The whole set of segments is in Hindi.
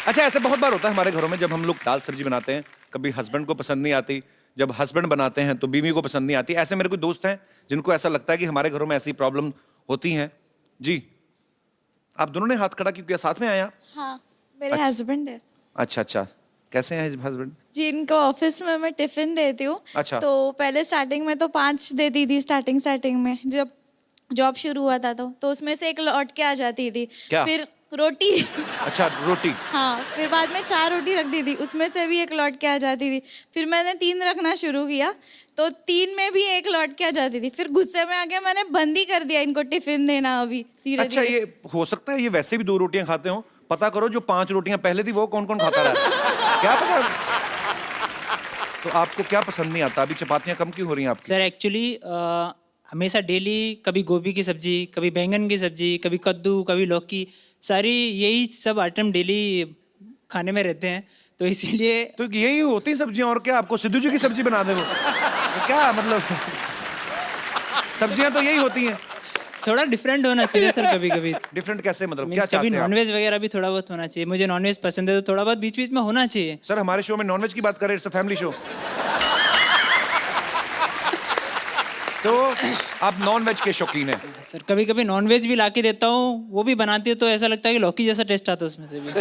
अच्छा, ऐसे बहुत बार होता है हमारे घरों में, जब हम लोग दाल सब्जी बनाते हैं, कभी हस्बैंड को पसंद नहीं आती, जब हस्बैंड बनाते हैं तो बीवी को पसंद नहीं आती। ऐसे मेरे कोई दोस्त हैं जिनको ऐसा लगता है कि हमारे घरों में ऐसी प्रॉब्लम होती हैं। जी, आप दोनों ने हाथ खड़ा क्यों किया? साथ में आए आप? हाँ, मेरे हस्बैंड है। अच्छा अच्छा, कैसे हैं हस्बैंड? जी, इनको ऑफिस में मैं टिफिन देती हूँ। अच्छा। तो पहले स्टार्टिंग में तो 5 देती थी, स्टार्टिंग में जब जॉब शुरू हुआ था तो उसमें से एक लौट के आ जाती थी। क्या? फिर रोटी अच्छा, रोटी। हाँ, फिर बाद में 4 रोटी रख दी थी, उसमें से भी एक लौट के आ जाती थी। फिर मैंने 3 रखना शुरू किया, तो 3 में भी एक लौट के आ जाती थी। फिर गुस्से में आके मैंने बंद ही कर दिया इनको टिफिन देना अभी धीरे अच्छा, धीरे। ये हो सकता है ये वैसे भी 2 रोटियां खाते हो। पता करो जो 5 रोटियां पहले थी वो कौन कौन खाता रहा है। क्या पता। तो आपको क्या पसंद नहीं आता? अभी चपातियां कम क्यों हो रही हैं आपकी? सर एक्चुअली हमेशा डेली कभी गोभी की सब्जी, कभी बैंगन की सब्जी, कभी कद्दू, कभी लौकी, सारी यही सब आइटम डेली खाने में रहते हैं, तो इसीलिए तो यही होती सब्जियां, और क्या? आपको सिद्धू जी की सब्जी बना दे वो? तो क्या मतलब, सब्जियां तो यही होती हैं। थोड़ा डिफरेंट होना चाहिए सर कभी कभी। डिफरेंट कैसे, मतलब क्या मीन्स कभी चाहते हैं आप? नॉनवेज वगैरह भी थोड़ा बहुत होना चाहिए। मुझे नॉनवेज पसंद है तो थोड़ा बहुत बीच बीच में होना चाहिए। सर, हमारे शो में नॉनवेज की बात करें, इट्स अ फैमिली शो। तो आप नॉनवेज के शौकीन हैं? सर कभी कभी नॉनवेज भी ला के देता हूँ, वो भी बनाती है तो ऐसा लगता है कि लौकी जैसा टेस्ट आता है उसमें से भी।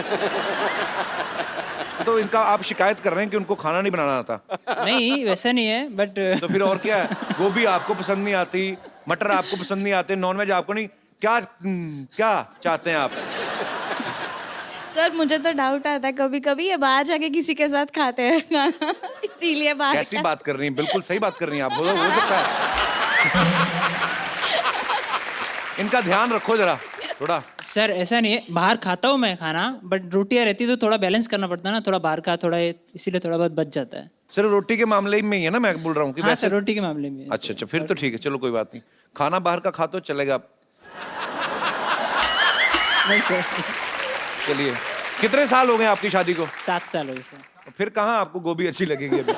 तो इनका आप शिकायत कर रहे हैं कि उनको खाना नहीं बनाना आता? नहीं वैसा नहीं है बट तो फिर और क्या है? गोभी आपको पसंद नहीं आती, मटर आपको पसंद नहीं आते, नॉनवेज आपको नहीं, क्या क्या चाहते हैं आप? सर मुझे तो डाउट आता है कभी कभी ये बाहर जाके किसी के साथ खाते हैं खाना इसीलिए बाहर कैसी बात कर रही हैं? बिल्कुल सही बात कर रही हैं आप। हो सकता है। इनका ध्यान रखो जरा थोड़ा। सर ऐसा नहीं है, बाहर खाता हूँ मैं खाना, बट रोटियां रहती तो थोड़ा बैलेंस करना पड़ता है ना, थोड़ा बाहर का थोड़ा इसीलिए थोड़ा बहुत बच जाता है। सिर्फ रोटी के मामले में ही है ना, मैं बोल रहा हूँ कि हाँ वैसे। सर रोटी के मामले में। अच्छा अच्छा, फिर तो ठीक है, चलो कोई बात नहीं। खाना बाहर का खा तो चलेगा। नहीं सर। चलिए, कितने साल हो गए आपकी शादी को? 7 साल हो गए सर। तो फिर कहाँ आपको गोभी अच्छी लगेगी अभी?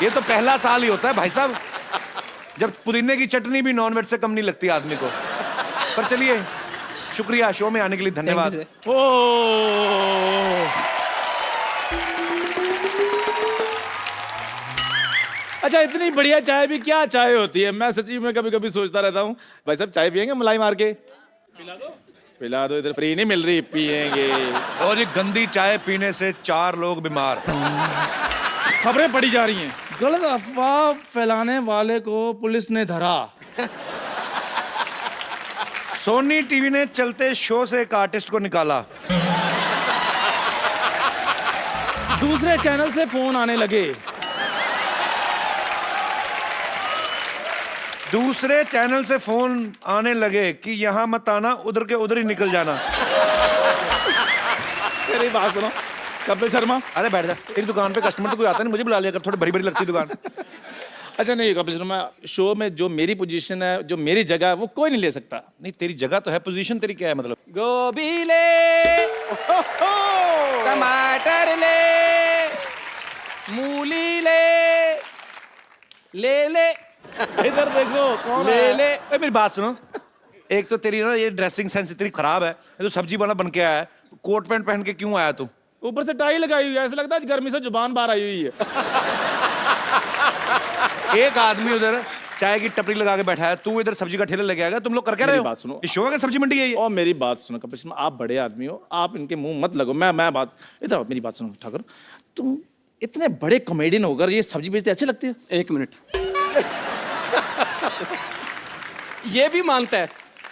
ये तो पहला साल ही होता है भाई साहब, जब पुदीने की चटनी भी नॉनवेज से कम नहीं लगती आदमी को। पर चलिए, शुक्रिया शो में आने के लिए, धन्यवाद। Thank you, ओ अच्छा, इतनी बढ़िया चाय भी क्या चाय होती है? मैं सच्ची में कभी कभी सोचता रहता हूँ, भाई साहब चाय पियेंगे मलाई मार के? पिला दो, इधर फ्री नहीं मिल रही, पियेंगे। और ये गंदी चाय पीने से 4 लोग बीमार। खबरें पड़ी जा रही हैं, गलत अफवाह फैलाने वाले को पुलिस ने धरा। सोनी टीवी ने चलते शो से एक आर्टिस्ट को निकाला। दूसरे चैनल से फोन आने लगे। दूसरे चैनल से फोन आने लगे कि यहाँ मत आना, उधर के उधर ही निकल जाना। मेरी बात सुनो कपिल शर्मा। अरे बैठ जा, तेरी दुकान पे कस्टमर तो कोई आता नहीं, मुझे बुला लिया कर, थोड़ी बड़ी बड़ी लगती है दुकान। अच्छा नहीं कपिल शर्मा, शो में जो मेरी पोजीशन है, जो मेरी जगह है, वो कोई नहीं ले सकता। नहीं, तेरी जगह तो है, पोजीशन तेरी क्या है मतलब? गोभी ले, टमाटर ले, मूली ले, ले ले, इधर देखो कौन ले ले। ए, मेरी बात सुनो, एक तो तेरी ना ये ड्रेसिंग सेंस इतनी खराब है, ये तो सब्जी वाला बन के आया है, कोट पैंट पहन के क्यों आया तू? ऊपर से टाई लगाई हुई है, ऐसा लगता है गर्मी से जुबान बाहर आई हुई है। एक आदमी उधर चाय की टपरी लगा के बैठा है, तू इधर सब्जी का ठेला लेके आएगा। तुम लोग कर क्या रहे मेरी हो? बात सुनो। इस शो का सब्जी मंडी है ये? और मेरी बात सुनो कपिल शर्मा, आप बड़े आदमी हो, आप इनके मुंह मत लगो। मैं बात इधर आओ, मेरी बात सुनो ठाकुर, तुम इतने बड़े कॉमेडियन होकर ये सब्जी बेचते अच्छे लगते हो? 1 मिनट। ये भी मानता है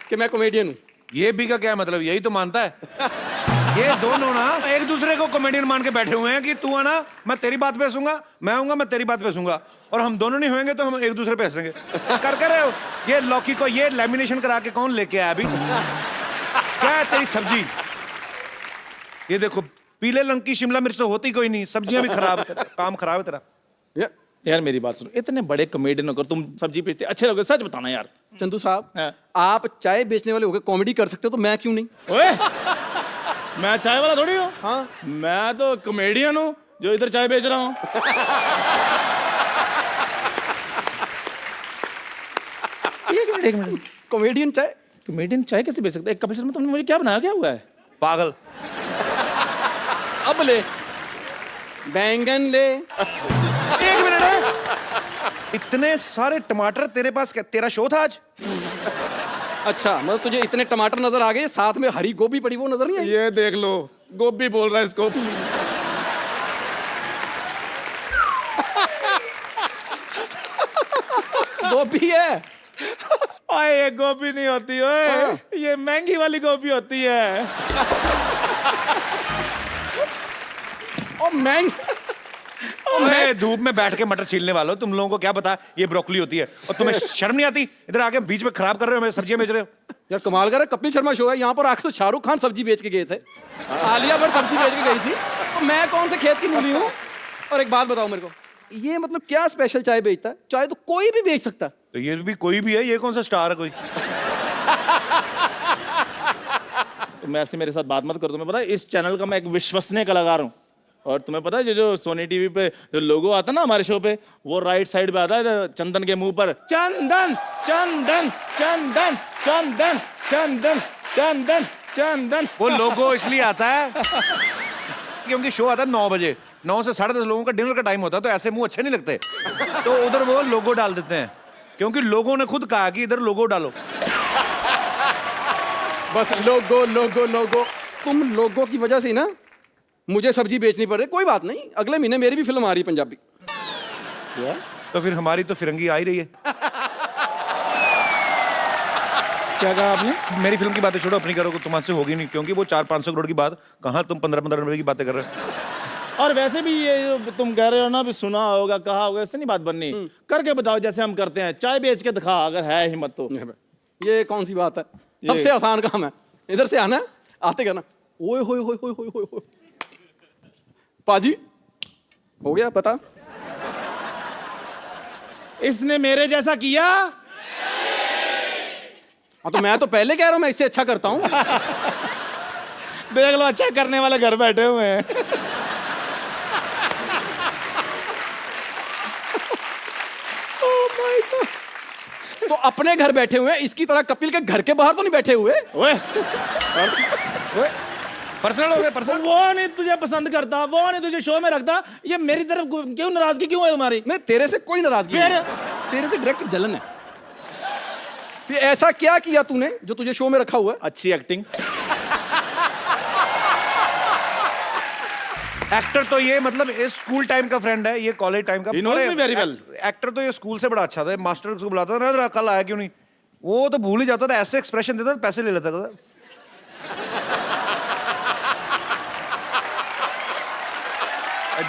कि मैं कॉमेडियन हूँ। ये भी का क्या मतलब? यही तो मानता है। ये दोनों ना एक दूसरे को कॉमेडियन मान के बैठे हुए हैं कि तू आना मैं तेरी बात पे हंसूंगा, मैं आऊंगा मैं तेरी बात पे हंसूंगा, और हम दोनों नहीं होंगे तो हम एक दूसरे पे हंसेंगे। कर रहे हो? ये लौकी को ये लैमिनेशन करा के कौन लेके आया अभी? क्या है तेरी सब्जी? ये देखो, पीले रंग की शिमला मिर्च तो होती कोई नहीं, सब्जियां भी खराब है, काम खराब है तेरा। यार मेरी बात सुनो, इतने बड़े कॉमेडियन होकर तुम सब्जी बेचते अच्छे लोगे, सच बताना यार। चंदू साहब, हाँ। आप चाय बेचने वाले होकर कॉमेडी कर सकते हो, तो मैं क्यों नहीं? ओए, मैं चाय वाला थोड़ी हूँ। हाँ, मैं तो कॉमेडियन हूँ जो इधर चाय बेच रहा हूँ। एक मिनट, कॉमेडियन चाय। कॉमेडियन चाय कैसे बेच सकता है? कपिल शर्मा तुमने मुझे क्या बनाया, क्या हुआ है? पागल। अब ले, बैंगन ले। एक मिनट है, इतने सारे टमाटर तेरे पास? क्या तेरा शो था आज? अच्छा, मतलब तुझे इतने टमाटर नजर आ गए, साथ में हरी गोभी पड़ी वो नजर नहीं आई? ये देख लो, गोभी बोल रहा है इसको। गोभी है। ओए ये गोभी नहीं होती ओए, ये महंगी वाली गोभी होती है। और मैंग ओए, धूप में बैठ के मटर छीलने वालों, तुम लोगों को क्या पता ये ब्रोकली होती है? और तुम्हें शर्म नहीं आती? इधर आके बीच में खराब कर रहे हो, मेरे सब्जियां बेच रहे हो। यार कमाल कर रहा है, कपिल शर्मा शो है, यहाँ पर आके तो शाहरुख खान सब्जी बेच के गए थे, आलिया भट्ट सब्जी बेच के गई थी, तो मैं कौन से खेत की मूली हूँ? और एक बात बताओ मेरे को, ये मतलब क्या स्पेशल चाय बेचता है? चाय तो कोई भी बेच सकता है। तो ये भी कोई भी है, ये कौन सा स्टार है कोई? तुम ऐसे मेरे साथ बात मत करो। तुम्हें पता है इस चैनल का मैं एक विश्वसनीय कलाकार हूँ। और तुम्हें पता है जो सोनी टीवी पे जो लोगो आता है ना हमारे शो पे, वो राइट साइड पे आता है चंदन के मुंह पर, चंदन चंदन चंदन चंदन चंदन चंदन चंदन। वो लोगो इसलिए आता है क्योंकि शो आता है 9 बजे, 9 से 10:30 लोगों का डिनर का टाइम होता है, तो ऐसे मुंह अच्छे नहीं लगते, तो उधर वो लोगो डाल देते हैं, क्योंकि लोगों ने खुद कहा कि इधर लोगो डालो। बस लोगो लोगो लोगो, तुम लोगों की वजह से ही ना मुझे सब्जी बेचनी पड़ रही। कोई बात नहीं, अगले महीने मेरी भी फिल्म आ रही है पंजाबी। तो फिर हमारी तो फिरंगी आ ही रही है। क्या कहा आपने? मेरी फिल्म की बातें छोड़ो, अपनी करो, तुम्हारे से होगी नहीं, क्योंकि वो 400-500 करोड़ की बात, कहाँ तुम 15-15 रुपए की बातें कर रहे हो। और वैसे भी ये जो तुम कह रहे हो ना, भी सुना होगा कहा होगा, इससे नहीं बात बननी। करके बताओ जैसे हम करते हैं, चाय बेच के दिखा अगर है हिम्मत तो। ये कौन सी बात है? सबसे आसान काम है, इधर से आना, आते करना, ओए होए होए होए होए होए होए। पाजी हो गया पता? इसने मेरे जैसा किया। हाँ तो मैं तो पहले कह रहा हूं मैं इससे अच्छा करता हूं। देख लो, अच्छा करने वाले घर बैठे हुए हैं। तो अपने घर बैठे हुए हैं, इसकी तरह कपिल के घर के बाहर तो नहीं बैठे हुए। ओए, पर्सनल हो गए, पर्सनल। वो नहीं तुझे पसंद करता, वो नहीं तुझे शो में रखता, ये मेरी तरफ क्यों नाराजगी क्यों है तुम्हारी? नहीं, तेरे से कोई नाराजगी नहीं, तेरे से डायरेक्ट जलन है। फिर ऐसा क्या किया तूने जो तुझे शो में रखा हुआ है? अच्छी एक्टिंग। एक्टर तो ये मतलब स्कूल टाइम का फ्रेंड है, ये कॉलेज टाइम का। He knows me very well. Actor तो ये स्कूल से बड़ा अच्छा था, मास्टर उसको बुलाता था ना, कल आया क्यों नहीं, वो तो भूल ही जाता था, ऐसे एक्सप्रेशन देता था, पैसे ले लेता था।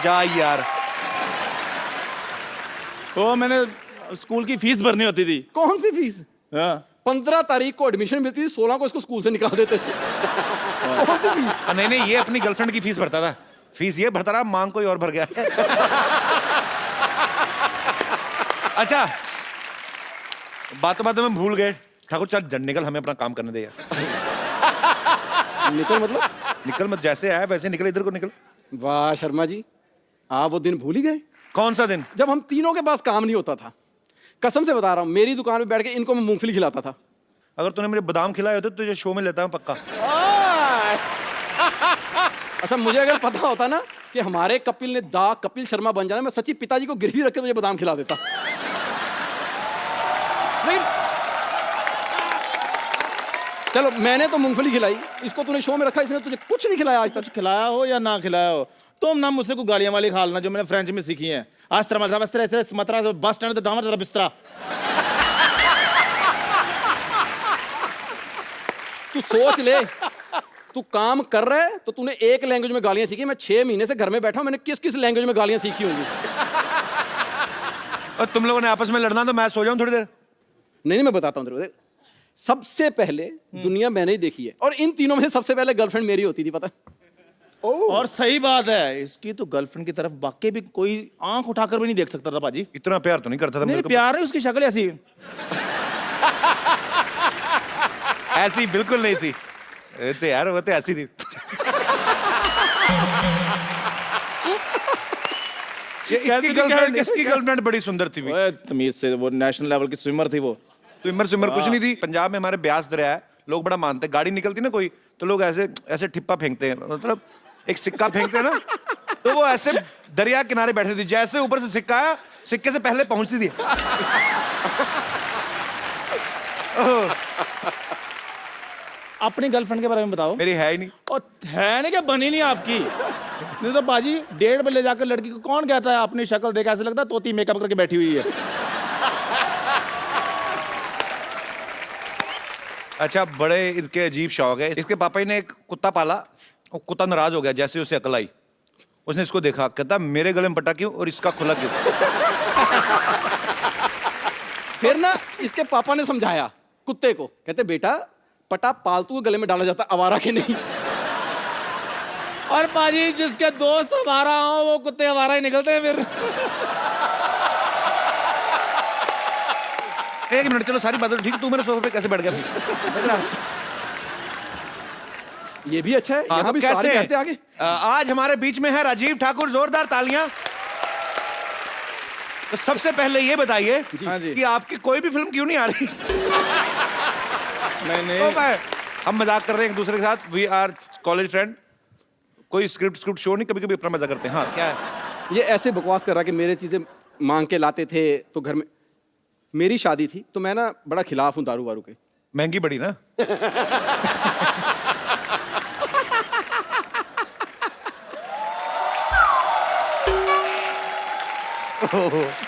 जा यार। वो मैंने स्कूल की फीस भरनी होती थी। कौन सी फीस? हाँ। 15 तारीख को एडमिशन मिलती थी, 16 को इसको स्कूल से निकाल देते थे। कौन सी फीस? नहीं नहीं, ये अपनी गर्लफ्रेंड की फीस भरता था, फीस ये भरता रहा, मांग कोई और भर गया। अच्छा, बातों बातों में भूल गए, ठाकुर चल जन निकल, हमें अपना काम करने दे यार। निकल मतलब? निकल मत, जैसे आया वैसे निकल, इधर को निकल। वाह शर्मा जी, आप वो दिन भूल ही गए कौन सा दिन? जब हम तीनों के पास काम नहीं होता था। कसम से बता रहा हूँ, मेरी दुकान पे बैठ के इनको मैं मूंगफली खिलाता था। अगर तूने मुझे बादाम खिलाए होते तो तुझे शो में लेता हूँ पक्का। अच्छा, मुझे अगर पता होता ना कि हमारे कपिल ने कपिल शर्मा बन जाना, मैं सच्ची पिताजी को गिरवी रख के तुझे बादाम खिला देता। नहीं, चलो मैंने तो मूंगफली खिलाई, इसको तूने शो में रखा, इसने तुझे कुछ नहीं खिलाया आज तक। कुछ खिलाया हो या ना खिलाया हो, तुम ना मुझसे कोई गालियां वाली खा लेना जो मैंने फ्रेंच में सीखी हैं। आज तरह बस स्टैंड दामर जरा बिस्तरा। तू सोच ले, तू काम कर रहा है तो तूने एक लैंग्वेज में गालियां सीखी, मैं 6 महीने से घर में बैठा हूं, मैंने किस किस लैंग्वेज में गालियां सीखी होंगी। और तुम लोगों ने आपस में लड़ना तो मैं सो जाऊं थोड़ी देर। नहीं, मैं बताता हूं तेरे को। सबसे पहले दुनिया मैंने ही देखी है, और इन तीनों में से सबसे पहले गर्लफ्रेंड मेरी होती थी, पता है? और सही बात है, इसकी तो गर्लफ्रेंड की तरफ वाकई भी कोई आंख उठाकर भी नहीं देख सकता था पाजी। इतना प्यार तो नहीं करता था नहीं, मेरे को। प्यार है, उसकी शक्ल ऐसी ऐसी बिल्कुल नहीं थी, तो यार वो तो ऐसी थी। इसकी गर्लफ्रेंड बड़ी सुंदर थी। ओए, तमीज से, वो नेशनल लेवल की स्विमर थी। वो स्विमर कुछ नहीं थी। पंजाब में हमारे ब्यास दरिया है, लोग बड़ा मानते हैं, गाड़ी निकलती ना कोई तो लोग ऐसे ऐसे ठिप्पा फेंकते हैं, मतलब एक सिक्का फेंकते हैं ना, तो वो ऐसे दरिया किनारे बैठे थी, जैसे ऊपर से सिक्का आया, सिक्के से पहले पहुंचती थी। अपनी गर्लफ्रेंड के बारे में बताओ। मेरी है ही नहीं। और है नहीं क्या, बनी नहीं आपकी? नहीं तो बाजी 1:30 बजे ले जाकर लड़की को कौन कहता है अपनी शक्ल देख ऐसे लगता है तोती मेकअप करके बैठी हुई है। अच्छा, बड़े इसके अजीब शौक है। इसके पापा जी ने एक कुत्ता पाला, वो कुत्ता नाराज हो गया जैसे उसे अकल आई। उसने इसको देखा, कहता मेरे गले में पटा क्यों और इसका खुला क्यों? फिर ना इसके पापा ने समझाया कुत्ते को, कहते बेटा पटा पालतू के गले में डाला जाता है, आवारा के नहीं। और बाजी जिसके दोस्त हमारा हो वो कुत्ते हमारा ही निकलते हैं फिर। एक मिनट, चलो सारी बातें ठीक है, तू मेरे सोफे पे कैसे बैठ गया? ये भी अच्छा है, हाँ, यहाँ तो भी स्टार कैसे? कहते आगे। आज हमारे बीच में है राजीव ठाकुर, जोरदार तालियां। तो सबसे पहले ये बताइए हाँ जी। कि आपकी कोई भी फिल्म क्यों नहीं आ रही? नहीं हम मजाक कर रहे हैं एक दूसरे के साथ, वी आर कॉलेज फ्रेंड। कोई स्क्रिप्ट शो नहीं, कभी कभी अपना मजा करते हैं। हाँ, क्या है? ये ऐसे बकवास कर रहा कि मेरे चीजें मांग के लाते थे तो घर में। मेरी शादी थी तो मैं ना बड़ा खिलाफ हूँ दारू वारू के। महंगी बड़ी ना।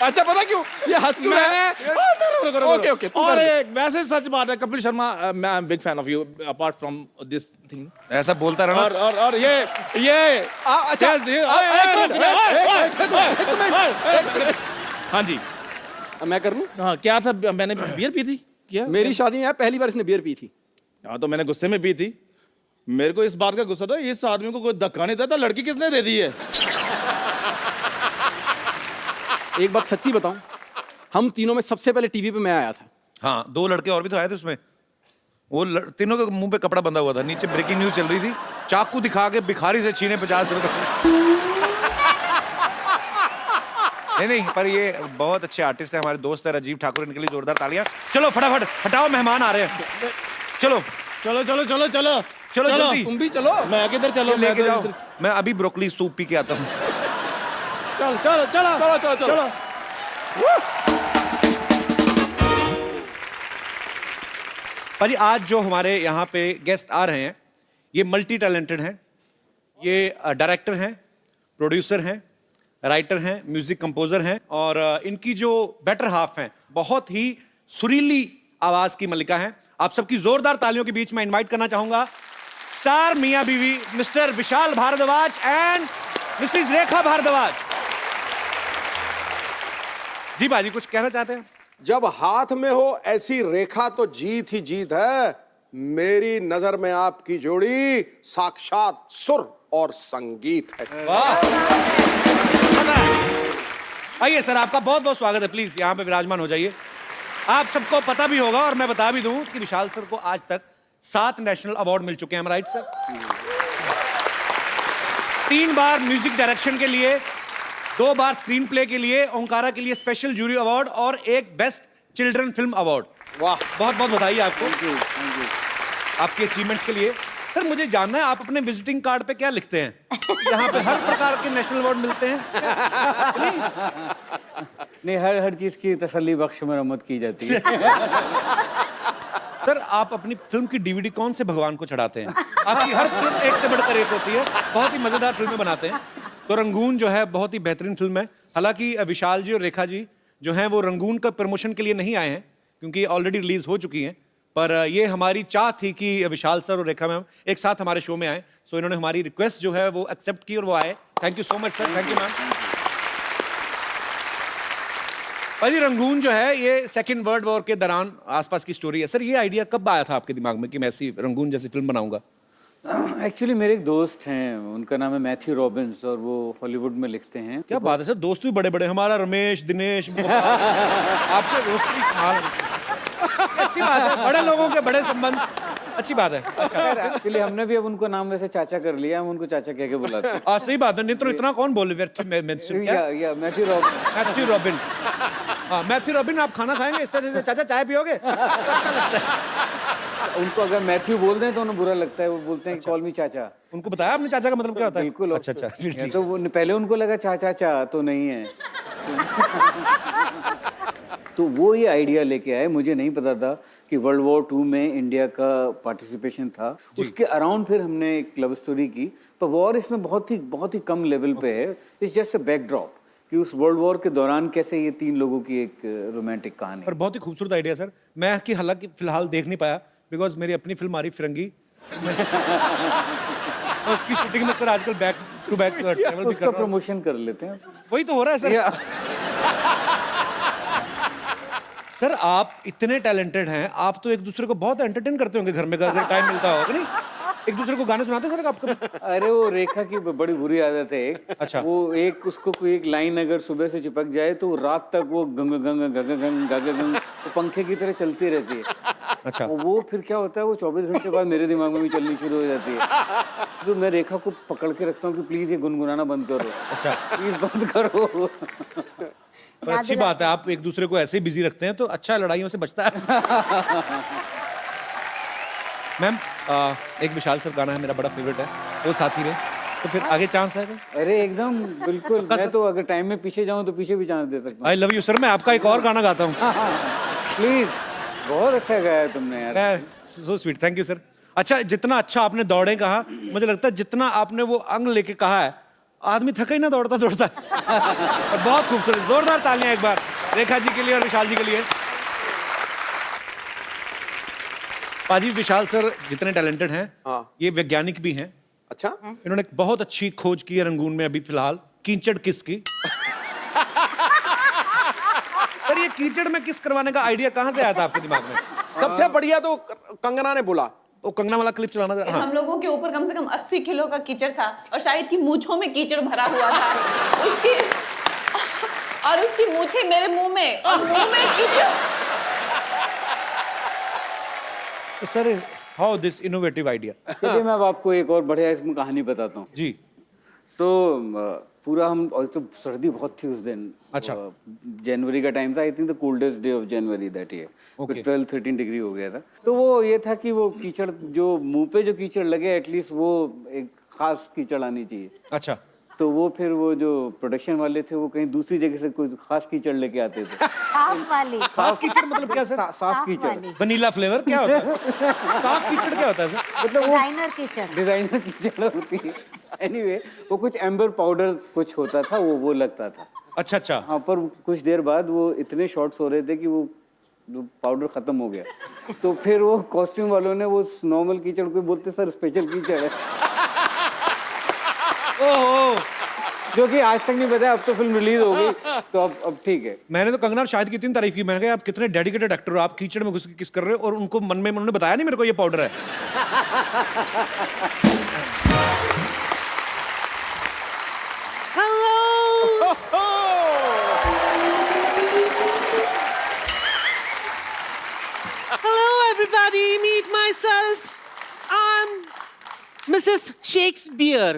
अच्छा पता क्यों ये हंस क्यों रहा है? ओके ओके और एक वैसे सच बात है कपिल शर्मा, मैं I am big fan of you apart from this thing. ऐसा बोलता रहना। और ये अच्छा हाँ जी, मैं कर लूं? हाँ क्या था, मैंने बियर पी थी क्या? मेरी शादी में यार पहली बार इसने बियर पी थी। हाँ तो मैंने गुस्से में पी थी। मेरे को इस बात का गुस्सा था, इस आदमी को कोई धक्का नहीं देता, लड़की किसने दे दी है? एक बात सच्ची बताऊं, हम तीनों में सबसे पहले टीवी पे मैं आया था। हाँ, 2 लड़के और भी तो आए थे उसमें। वो तीनों के मुंह पे कपड़ा बंधा हुआ था, नीचे ब्रेकिंग न्यूज चल रही थी, चाकू दिखा के भिखारी से छीने 50 रुपए। नहीं, पर ये बहुत अच्छे आर्टिस्ट है, हमारे दोस्त है राजीव ठाकुर, इनके लिए जोरदार तालियां। चलो फटाफट हटाओ, मेहमान आ रहे हैं। चलो चलो चलो चलो चलो चलो जल्दी। तुम भी चलो। मैं किधर चलो, मैं लेके तो जाओ। इधर- मैं अभी ब्रोकली सूप पी के आता हूँ। चलो चलो चलो चलो चलो चलो भाजी, आज जो हमारे यहाँ पे गेस्ट आ रहे हैं, ये मल्टी टैलेंटेड हैं। ये डायरेक्टर हैं, प्रोड्यूसर हैं, राइटर हैं, म्यूजिक कंपोजर हैं, और इनकी जो बेटर हाफ हैं, बहुत ही सुरीली आवाज की मलिका हैं। आप सबकी जोरदार तालियों के बीच में इनवाइट करना चाहूंगा स्टार मियां बीवी Mr Vishal Bhardwaj and Mrs Rekha Bhardwaj. जी बाजी, कुछ कहना चाहते हैं? जब हाथ में हो ऐसी रेखा तो जीत ही जीत है। मेरी नजर में आपकी जोड़ी साक्षात सुर और संगीत है। आइए सर, आपका बहुत बहुत स्वागत है। प्लीज यहाँ पे विराजमान हो जाइए। आप सबको पता भी होगा और मैं बता भी दूं कि विशाल सर को आज तक 7 नेशनल अवार्ड मिल चुके हैं। Right sir? 3 बार म्यूजिक डायरेक्शन के लिए, 2 बार स्क्रीन प्ले के लिए, ओंकारा के लिए स्पेशल जूरी अवार्ड और एक बेस्ट चिल्ड्रन फिल्म अवार्ड। वाह, बहुत बहुत बधाई आपको आपके अचीवमेंट्स के लिए। सर मुझे जानना है, आप अपने विजिटिंग कार्ड पे क्या लिखते हैं? यहाँ पे हर प्रकार के नेशनल अवार्ड मिलते हैं? नहीं, हर चीज की तसल्ली बख्श मरम्मत की जाती है। सर आप अपनी फिल्म की डीवीडी कौन से भगवान को चढ़ाते हैं? आपकी हर फिल्म एक से बढ़कर एक होती है, बहुत ही मजेदार फिल्में बनाते हैं। तो रंगून जो है बहुत ही बेहतरीन फिल्म है। हालांकि विशाल जी और रेखा जी जो हैं वो रंगून का प्रमोशन के लिए नहीं आए हैं क्योंकि ऑलरेडी रिलीज हो चुकी हैं, पर ये हमारी चाह थी कि विशाल सर और रेखा मैम एक साथ हमारे शो में आए। सो इन्होंने हमारी रिक्वेस्ट जो है वो एक्सेप्ट की और वो आए। Thank you so much sir. Thank you ma'am. भाई रंगून जो है ये सेकेंड वर्ल्ड वॉर के दौरान आसपास की स्टोरी है। सर ये आइडिया कब आया था आपके दिमाग में कि मैं ऐसी रंगून जैसी फिल्म बनाऊंगा? एक्चुअली मेरे एक दोस्त हैं, उनका नाम है मैथ्यू रॉबिन्स और वो हॉलीवुड में लिखते हैं। क्या बात है सर, दोस्त भी बड़े बड़े। हमारा रमेश, दिनेश, आपके दोस्त भी अच्छी बात है, बड़े लोगोों के बड़े संबंध, अच्छी बात है। एक्चुअली हमने भी अब उनको नाम वैसे चाचा कर लिया, हम उनको चाचा कह के बुलाते हैं। सही बात है, नहीं तो इतना कौन बोले? Matthew robin. हाँ मैथ्यू रॉबिन, आप खाना खाएंगे? इससे चाचा चाय पियोगे? अच्छा लगता है। उनको अगर मैथ्यू बोल दें तो उन्हें बुरा लगता है, वो बोलते हैं कॉल मी चाचा। उनको बताया आपने चाचा का मतलब क्या होता है? बिल्कुल। अच्छा अच्छा, फिर या ठीक। तो वो पहले उनको लगा चाचा चा तो नहीं है। तो वो ये आइडिया लेके आए, मुझे नहीं पता था कि वर्ल्ड वॉर 2 में इंडिया का पार्टिसिपेशन था। उसके अराउंड फिर हमने एक लव स्टोरी की, पर वॉर इसमें बहुत ही कम लेवल पे है। इट्स जस्ट अ बैकड्रॉप कि उस वर्ल्ड वॉर के दौरान कैसे ये 3 लोगों की एक रोमांटिक कहानी। पर बहुत ही खूबसूरत आइडिया सर। मैं कि हालांकि फिलहाल देख नहीं पाया बिकॉज मेरी अपनी फिल्म आ रही फिरंगी। और उसकी शूटिंग में सर आजकल बैक टू बैक ट्रैवल भी कर उसका रहा हूं। प्रमोशन कर लेते हैं। वही तो हो रहा है सर। या सर आप इतने टैलेंटेड हैं, आप तो एक दूसरे को बहुत एंटरटेन करते होंगे घर में, अगर टाइम मिलता होगा नहीं? एक दूसरे को गाने सुनाते सर आपको? अरे वो रेखा की बड़ी बुरी आदत है एक। अच्छा। वो एक उसको कोई एक लाइन अगर सुबह से चिपक जाए तो रात तक वो गंग गंग गंग गंग गंग गंग वो पंखे की तरह चलती रहती है। अच्छा। वो फिर क्या होता है, वो 24 घंटे बाद मेरे दिमाग में भी चलनी शुरू हो जाती है। तो मैं रेखा को पकड़ के रखता हूँ कि प्लीज ये गुनगुनाना बंद करो, अच्छा। प्लीज बंद करो। पर अच्छी बात है, आप एक दूसरे को ऐसे ही बिजी रखते हैं तो अच्छा लड़ाइयों से बचता है। मैम एक विशाल सर गाना है मेरा बड़ा फेवरेट है, वो साथी में, तो फिर आगे चांस है? अरे एकदम बिल्कुल। मैं तो अगर टाइम में पीछे जाऊँ तो पीछे भी चांस दे सकता हूँ। I love you sir. मैं आपका एक और गाना गाता हूँ। प्लीज, बहुत अच्छा गाया तुमने यार। So sweet, thank you sir. अच्छा, जितना अच्छा आपने दौड़े कहा, मुझे लगता है जितना आपने वो अंग लेके कहा है, आदमी थका ही ना दौड़ता दौड़ता। और बहुत खूबसूरत, जोरदार तालियां एक बार रेखा जी के लिए और विशाल जी के लिए। पाजी, विशाल सर जितने टैलेंटेड हैं, हाँ। ये वैज्ञानिक भी हैं। अच्छा, इन्होंने एक बहुत अच्छी खोज की है रंगून में अभी फिलहाल, कीचड़ किस की। पर ये कीचड़ में किस करवाने का आइडिया कहाँ से आया था आपके दिमाग में? सबसे बढ़िया तो कंगना ने बोला। वो कंगना वाला क्लिप चलाना था। हाँ। हम लोगों के ऊपर कम से कम 80 किलो का कीचड़ था और शायद की मूंछों में कीचड़ भरा हुआ था। उसकी मूंछें मेरे मुंह में और मुंह में कीचड़। तो sir, how this innovative idea? चलिए मैं अब आपको एक और बढ़िया इसमें कहानी बताता हूँ। जी। तो पूरा हम, और तो सर्दी बहुत थी उस दिन। अच्छा। जनवरी का टाइम था, I think the coldest day of January that year. Okay. 12-13 degree हो गया था। तो वो ये था कि वो कीचड़ जो मुंह पे जो कीचड़ लगे, एटलीस्ट वो एक खास कीचड़ आनी चाहिए। अच्छा। तो वो फिर वो जो प्रोडक्शन वाले थे वो कहीं दूसरी जगह से कोई खास कीचड़ लेके आते थे। साफ वाली। खास कीचड़ मतलब क्या सर? साफ कीचड़। वाली। वनीला फ्लेवर क्या होता है? साफ कीचड़ क्या होता है सर? मतलब वो डिजाइनर किचन। डिजाइनर कीचड़ होती है। एनीवे, वो कुछ एम्बर पाउडर कुछ होता था, वो लगता था। अच्छा अच्छा। हाँ, पर कुछ देर बाद वो इतने शॉट्स हो रहे थे कि वो पाउडर खत्म हो गया। तो फिर वो कॉस्ट्यूम वालों ने वो नॉर्मल कीचड़ को बोलते सर स्पेशल कीचड़ है। ओहो, जो कि आज तक नहीं बताया। अब तो फिल्म रिलीज हो गई तो अब ठीक है। मैंने तो कंगना और शाहिद की इतनी तारीफ की, मैंने कहा आप कितने डेडिकेटेड एक्टर हो, आप कीचड़ में घुस के किस कर रहे हो, और उनको मन में उन्होंने बताया नहीं मेरे को ये पाउडर है। Hello, everybody. Meet myself. I'm Mrs. Shakespeare.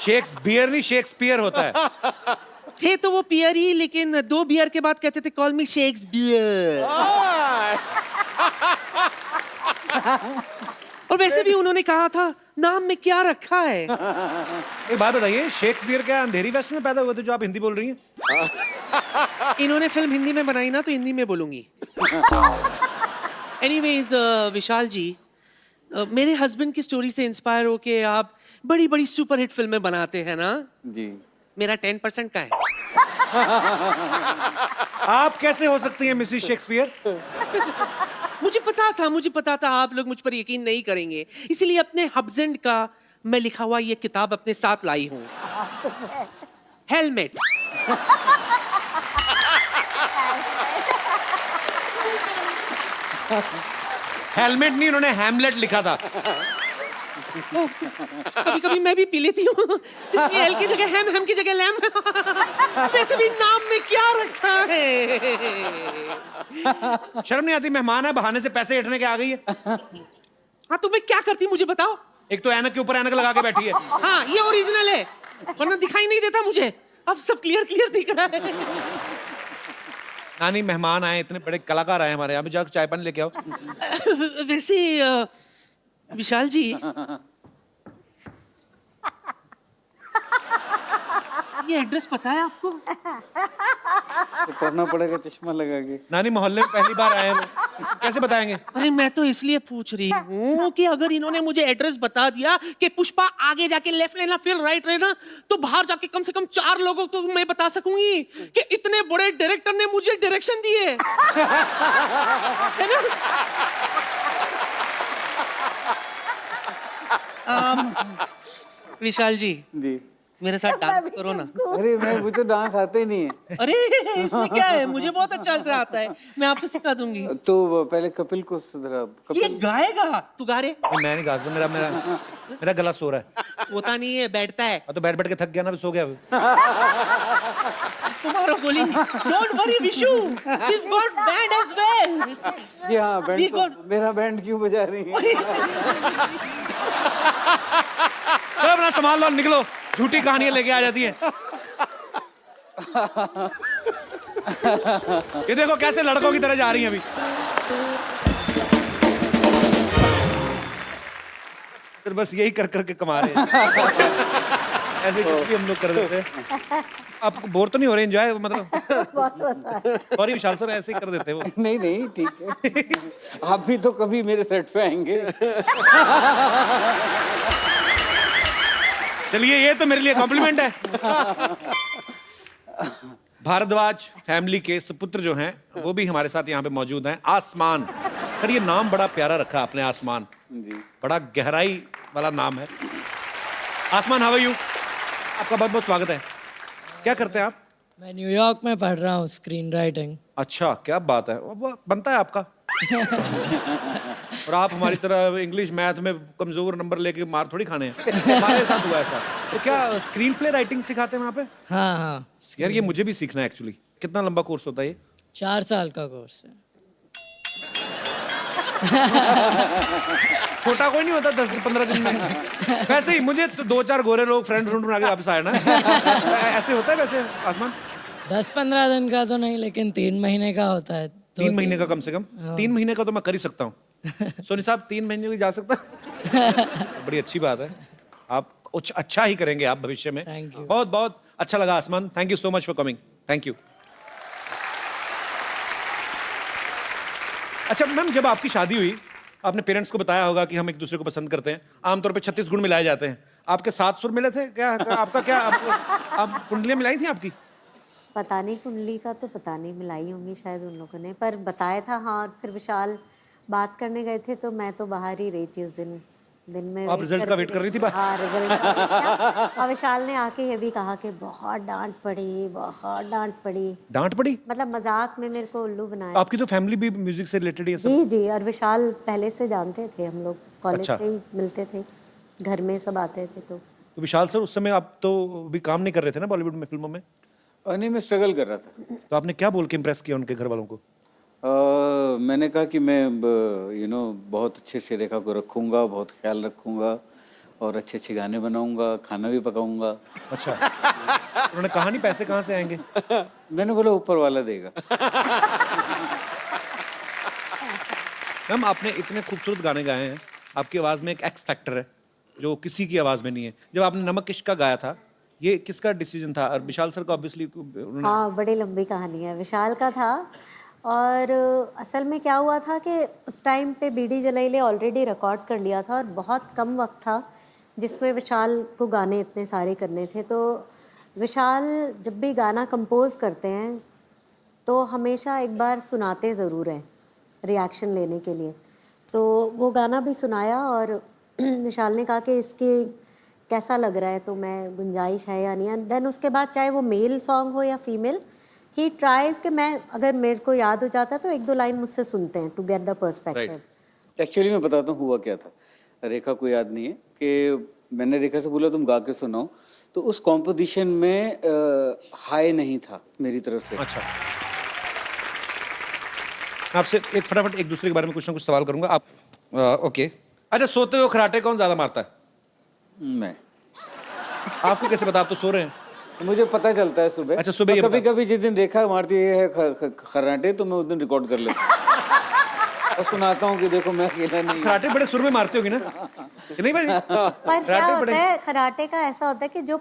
Shakespeare नहीं, शेक्सपियर होता है। थे तो वो पियर ही, लेकिन 2 बियर के बाद कहते थे कॉल मी शेक्सपियर। और वैसे भी उन्होंने कहा था नाम में क्या रखा है। एक बात बताइए, शेक्सपियर क्या अंधेरी वेस्ट में पैदा हुए थे जो आप हिंदी बोल रही हैं? इन्होंने फिल्म हिंदी में बनाई ना, तो हिंदी में बोलूंगी। एनीवेज विशाल जी, मेरे हस्बैंड की स्टोरी से इंस्पायर होके आप बड़ी बड़ी सुपरहिट फिल्में बनाते हैं ना। जी। मेरा 10% का है। आप कैसे हो सकती हैं मिसेस शेक्सपियर? मुझे पता था आप लोग मुझ पर यकीन नहीं करेंगे, इसलिए अपने हस्बैंड का मैं लिखा हुआ ये किताब अपने साथ लाई हूँ। हेलमेट। हेलमेट नहीं, उन्होंने हैमलेट लिखा था। कभी कभी मैं भी पी लेती हूँ, इसलिए एल की जगह हैम की जगह लैम। वैसे भी नाम में क्या रखा है। शर्म नहीं आती? मेहमान है, बहाने से पैसे ऐंठने के आ गई है। हाँ, तो मैं क्या करती मुझे बताओ। एक तो ऐनक के ऊपर ऐनक लगा के बैठी है। हाँ, ये ओरिजिनल है, वरना दिखाई नहीं देता मुझे। अब सब क्लियर दिख रहा है। नानी मेहमान आए, इतने बड़े कलाकार आए हमारे यहाँ पे, जाकर चाय पानी लेके आओ। वैसे विशाल जी, ये एड्रेस पता है आपको? तो करना पड़ेगा चश्मा लगा के। नानी मोहल्ले में पहली बार आए हैं वो, कैसे बताएंगे? अरे मैं तो इसलिए पूछ रही हूँ कि अगर इन्होंने मुझे एड्रेस बता दिया कि पुष्पा आगे जाके लेफ्ट लेना फिर राइट लेना, तो बाहर जाके कम से कम 4 लोगों को मैं बता सकूंगी कि इतने बड़े डायरेक्टर ने मुझे डायरेक्शन दिए। है ना? विशाल जी, मेरे साथ डांस करो ना। अरे मुझे डांस आते ही नहीं है। अरे इसमें क्या है, मुझे बहुत अच्छा से आता है, मैं आपको सिखा दूंगी। तो पहले कपिल को सुधरा। ये कपिल गाएगा, तू गा रे। मैं नहीं गा सकता, मेरा गला सो रहा है। होता नहीं है, बैठता है। तो बैठ बैठ के थक गया ना, सो गया। तुम्हारा गोली, don't worry Vishu, she got band as well. जी हाँ, बैंड तो, मेरा बैंड क्यों बजा रही है? तो अपना संभाल लो, निकलो, झूठी कहानियां लेके आ जाती हैं। ये देखो कैसे लड़कों की तरह जा रही हैं अभी। फिर बस यही कर करके कमा रहे हैं। ऐसे कुछ भी हम लोग कर देते हैं। आप बोर तो नहीं हो रहे? एंजॉय मतलब सॉरी विशाल सर, ऐसे ही कर देते हैं वो। नहीं ठीक है। आप भी तो कभी मेरे सेट पे आएंगे। चलिए, ये तो मेरे लिए कॉम्प्लीमेंट है। भारद्वाज फैमिली के सुपुत्र जो हैं वो भी हमारे साथ यहाँ पे मौजूद हैं। आसमान, सर ये नाम बड़ा प्यारा रखा आपने, आसमान जी, बड़ा गहराई वाला नाम है। आसमान, हाउ आर यू? आपका बहुत बहुत स्वागत है। क्या करते हैं आप? मैं न्यूयॉर्क में पढ़ रहा हूँ स्क्रीन राइटिंग। अच्छा, क्या बात है, वो बनता है आपका। और आप हमारी तरह इंग्लिश मैथ में कमजोर नंबर लेके मार थोड़ी खाने हैं। हमारे साथ हुआ ऐसा। तो क्या स्क्रीन प्ले राइटिंग सिखाते हैं वहाँ पे? हाँ। यार ये मुझे भी सीखना है एक्चुअली। कितना लंबा कोर्स होता है ये? 4 साल का कोर्स है। छोटा कोई नहीं होता 10-15 दिन में। वैसे ही मुझे तो 2-4 गोरे लोग फ्रेंड बना के वापस आए ना। ऐसे होता है वैसे आसमान? 10-15 दिन का तो नहीं, लेकिन 3 महीने का होता है। 3 महीने का कम से कम? 3 महीने का तो मैं कर ही सकता हूँ। सोनी साहब 3 महीने में जा सकता? बड़ी अच्छी बात है। आप कुछ अच्छा ही करेंगे आप भविष्य में। Thank you. बहुत बहुत अच्छा लगा आसमान। Thank you so much for coming. Thank you. अच्छा मैम, जब आपकी शादी हुई आपने पेरेंट्स को बताया होगा कि हम एक दूसरे को पसंद करते हैं। आमतौर पे 36 गुण मिलाए जाते हैं। आपके 7 सुर मिले थे क्या? आपका क्या आप कुंडलियां मिलाई थी आपकी? पता नहीं, कुंडली का तो पता नहीं, मिलाई होंगी शायद उन लोगों ने, पर बताया था। हाँ, और फिर विशाल बात करने गए थे तो मैं तो बाहर ही रही थी उस दिन में। आप रिजल्ट का वेट कर रही थी? हाँ, रिजल्ट। और विशाल ने आके ये भी कहा कि बहुत डांट पड़ी, बहुत डांट पड़ी। डांट पड़ी? मतलब मजाक में मेरे को उल्लू बनाया। आपकी तो फैमिली भी म्यूजिक से रिलेटेड है सब? जी जी, और विशाल पहले से जानते थे, हम लोग कॉलेज अच्छा। से ही मिलते थे, घर में सब आते थे। तो विशाल सर उस समय आप तो भी काम नहीं कर रहे थे ना बॉलीवुड में, फिल्मों में? नहीं, मैं स्ट्रगल कर रहा था। तो आपने क्या बोल के इम्प्रेस किया उनके घर वालों को? मैंने कहा कि मैं बहुत अच्छे से रेखा को रखूंगा, बहुत ख्याल रखूंगा और अच्छे अच्छे गाने बनाऊंगा, खाना भी पकाऊंगा। अच्छा। उन्होंने कहा नहीं पैसे कहाँ से आएंगे? मैंने बोला ऊपर वाला देगा। मैम आपने इतने खूबसूरत गाने गाए हैं, आपकी आवाज़ में एक एक्स फैक्टर है जो किसी की आवाज़ में नहीं है। जब आपने नमक इश्क का गाया था, ये किसका डिसीजन था? और विशाल सर को ऑब्वियसली हाँ, बड़ी लंबी कहानी है। विशाल का था, और असल में क्या हुआ था कि उस टाइम पे बीडी जलाइले ऑलरेडी रिकॉर्ड कर लिया था और बहुत कम वक्त था जिसमें विशाल को गाने इतने सारे करने थे। तो विशाल जब भी गाना कंपोज करते हैं तो हमेशा एक बार सुनाते ज़रूर हैं रिएक्शन लेने के लिए। तो वो गाना भी सुनाया और विशाल ने कहा कि इसके कैसा लग रहा है, तो मैं गुंजाइश है या नहीं है। देन उसके बाद चाहे वो मेल सॉन्ग हो या फीमेल, ही ट्राइज कि मैं अगर मेरे को याद हो जाता तो 1-2 लाइन मुझसे सुनते हैं to get the perspective. Actually मैं बताता हूँ हुआ क्या था। रेखा को याद नहीं है कि मैंने रेखा से बोला तुम गा के सुनाओ, तो उस कॉम्पोजिशन में हाई नहीं था मेरी तरफ से। अच्छा। आपसे एक फटाफट एक दूसरे के बारे में कुछ ना कुछ सवाल करूंगा। आप ओके। अच्छा, सोते हुए खराटे कौन ज्यादा मारता है? मैं। आपको कैसे पता? आप तो सो रहे हैं। मुझे पता चलता है सुबह। अच्छा, सुबह ये कभी कभी जिस दिन रेखा मारती है खर्राटे तो मैं उस दिन रिकॉर्ड कर लेता हूँ और सुनाता हूँ कि देखो मैं अकेला नहीं। खराटे बड़े सुर में मारते होगी ना, नहीं भाई? पर क्या होता है खराटे का, ऐसा होता है कि जो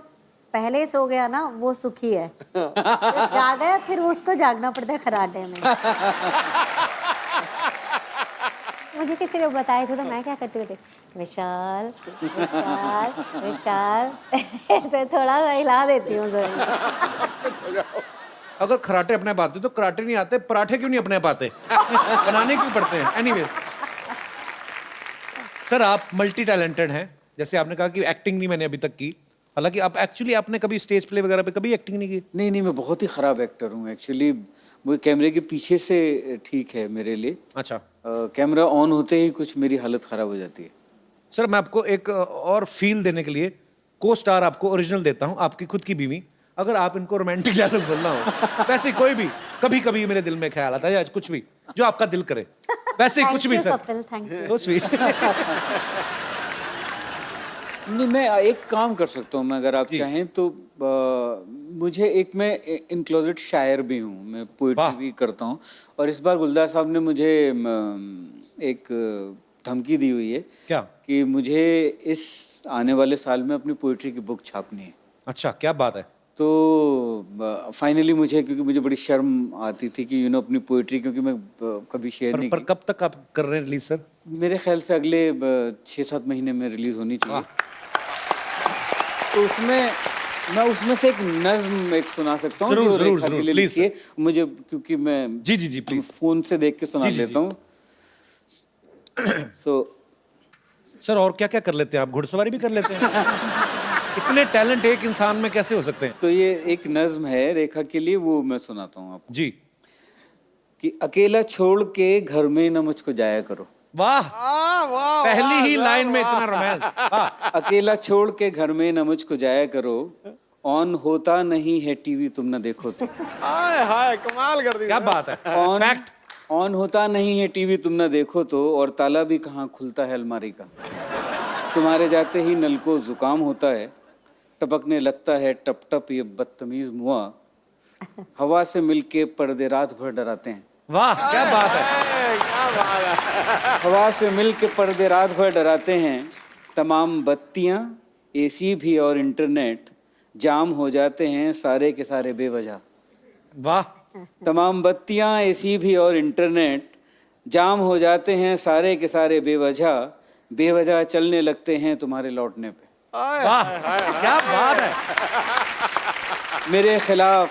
पहले सो गया ना वो सुखी है, जो जागा है फिर उसको जागना पड़ता है खराटे में। मुझे किसी ने बताया था तो मैं क्या करती थी, विशाल विशाल विशाल ऐसे थोड़ा सा हिला देती हूँ। अगर खराटे अपने आप आते तो कराटे नहीं आते, पराठे क्यों नहीं अपने आप आते? बनाने क्यों पड़ते हैं? एनीवे सर, आप मल्टी टैलेंटेड हैं। जैसे आपने कहा कि एक्टिंग नहीं मैंने अभी तक की, हालांकि आप एक्चुअली आपने कभी स्टेज प्ले वगैरह पे कभी एक्टिंग नहीं की? नहीं, मैं बहुत ही खराब एक्टर हूँ एक्चुअली। वो कैमरे के पीछे से ठीक है मेरे लिए। अच्छा। कैमरा ऑन होते ही कुछ मेरी हालत खराब हो जाती है। सर, मैं आपको एक और फील देने के लिए को स्टार आपको ओरिजिनल देता हूँ, आपकी खुद की बीवी। अगर आप इनको रोमांटिक डायलॉग बोलना हो, वैसे कोई भी, कभी कभी मेरे दिल में ख्याल आता है, या कुछ भी जो आपका दिल करे, वैसे ही कुछ भी sir. Thank you. So sweet। नहीं, मैं एक काम कर सकता हूँ मैं, अगर आप चाहें तो। मैं इन क्लोजेट शायर भी हूँ, मैं पोइट्री भी करता हूँ। और इस बार गुलजार साहब ने मुझे एक धमकी दी हुई है। क्या? कि मुझे इस आने वाले साल में अपनी पोइट्री की बुक छापनी है। अच्छा, क्या बात है। तो फाइनली मुझे, क्योंकि मुझे बड़ी शर्म आती थी कि अपनी पोइट्री, क्योंकि मैं कभी शेयर नहीं पर कब तक आप कर रहे हैं रिलीज सर? मेरे ख्याल से अगले 6-7 महीने में रिलीज होनी चाहिए। तो उसमें से एक नज्म एक सुना सकता हूँ जो रेखा के लिए लिखी है मुझे, क्योंकि मैं जी प्लीज फोन से देख के सुना लेता हूँ। सर, और क्या क्या कर लेते हैं आप? घुड़सवारी भी कर लेते हैं? इतने टैलेंट एक इंसान में कैसे हो सकते हैं? तो ये एक नज्म है रेखा के लिए, वो मैं सुनाता हूँ आपको। जी। कि अकेला छोड़ के घर में न मुझको जाया करो। वाह, पहली ही लाइन में इतना रोमांस। अकेला छोड़ के घर में न मुझको जाया करो, ऑन होता नहीं है टीवी तुम न देखो तो। हाय कमाल कर दी। क्या बात है। ऑन होता नहीं है टीवी तुम न देखो तो, और ताला भी कहाँ खुलता है अलमारी का। तुम्हारे जाते ही नल को जुकाम होता है, टपकने लगता है टप टप ये बदतमीज मुआ, हवा से मिलके पर्दे रात भर डराते हैं। वाह, क्या बात है। हवा से मिलके पर्दे रात भर डराते हैं, तमाम बत्तियां, एसी भी और इंटरनेट जाम हो जाते हैं सारे के सारे बेवजह। वाह। तमाम बत्तियां, एसी भी और इंटरनेट जाम हो जाते हैं सारे के सारे बेवजह चलने लगते हैं तुम्हारे लौटने पे। वाह, क्या बात है। मेरे खिलाफ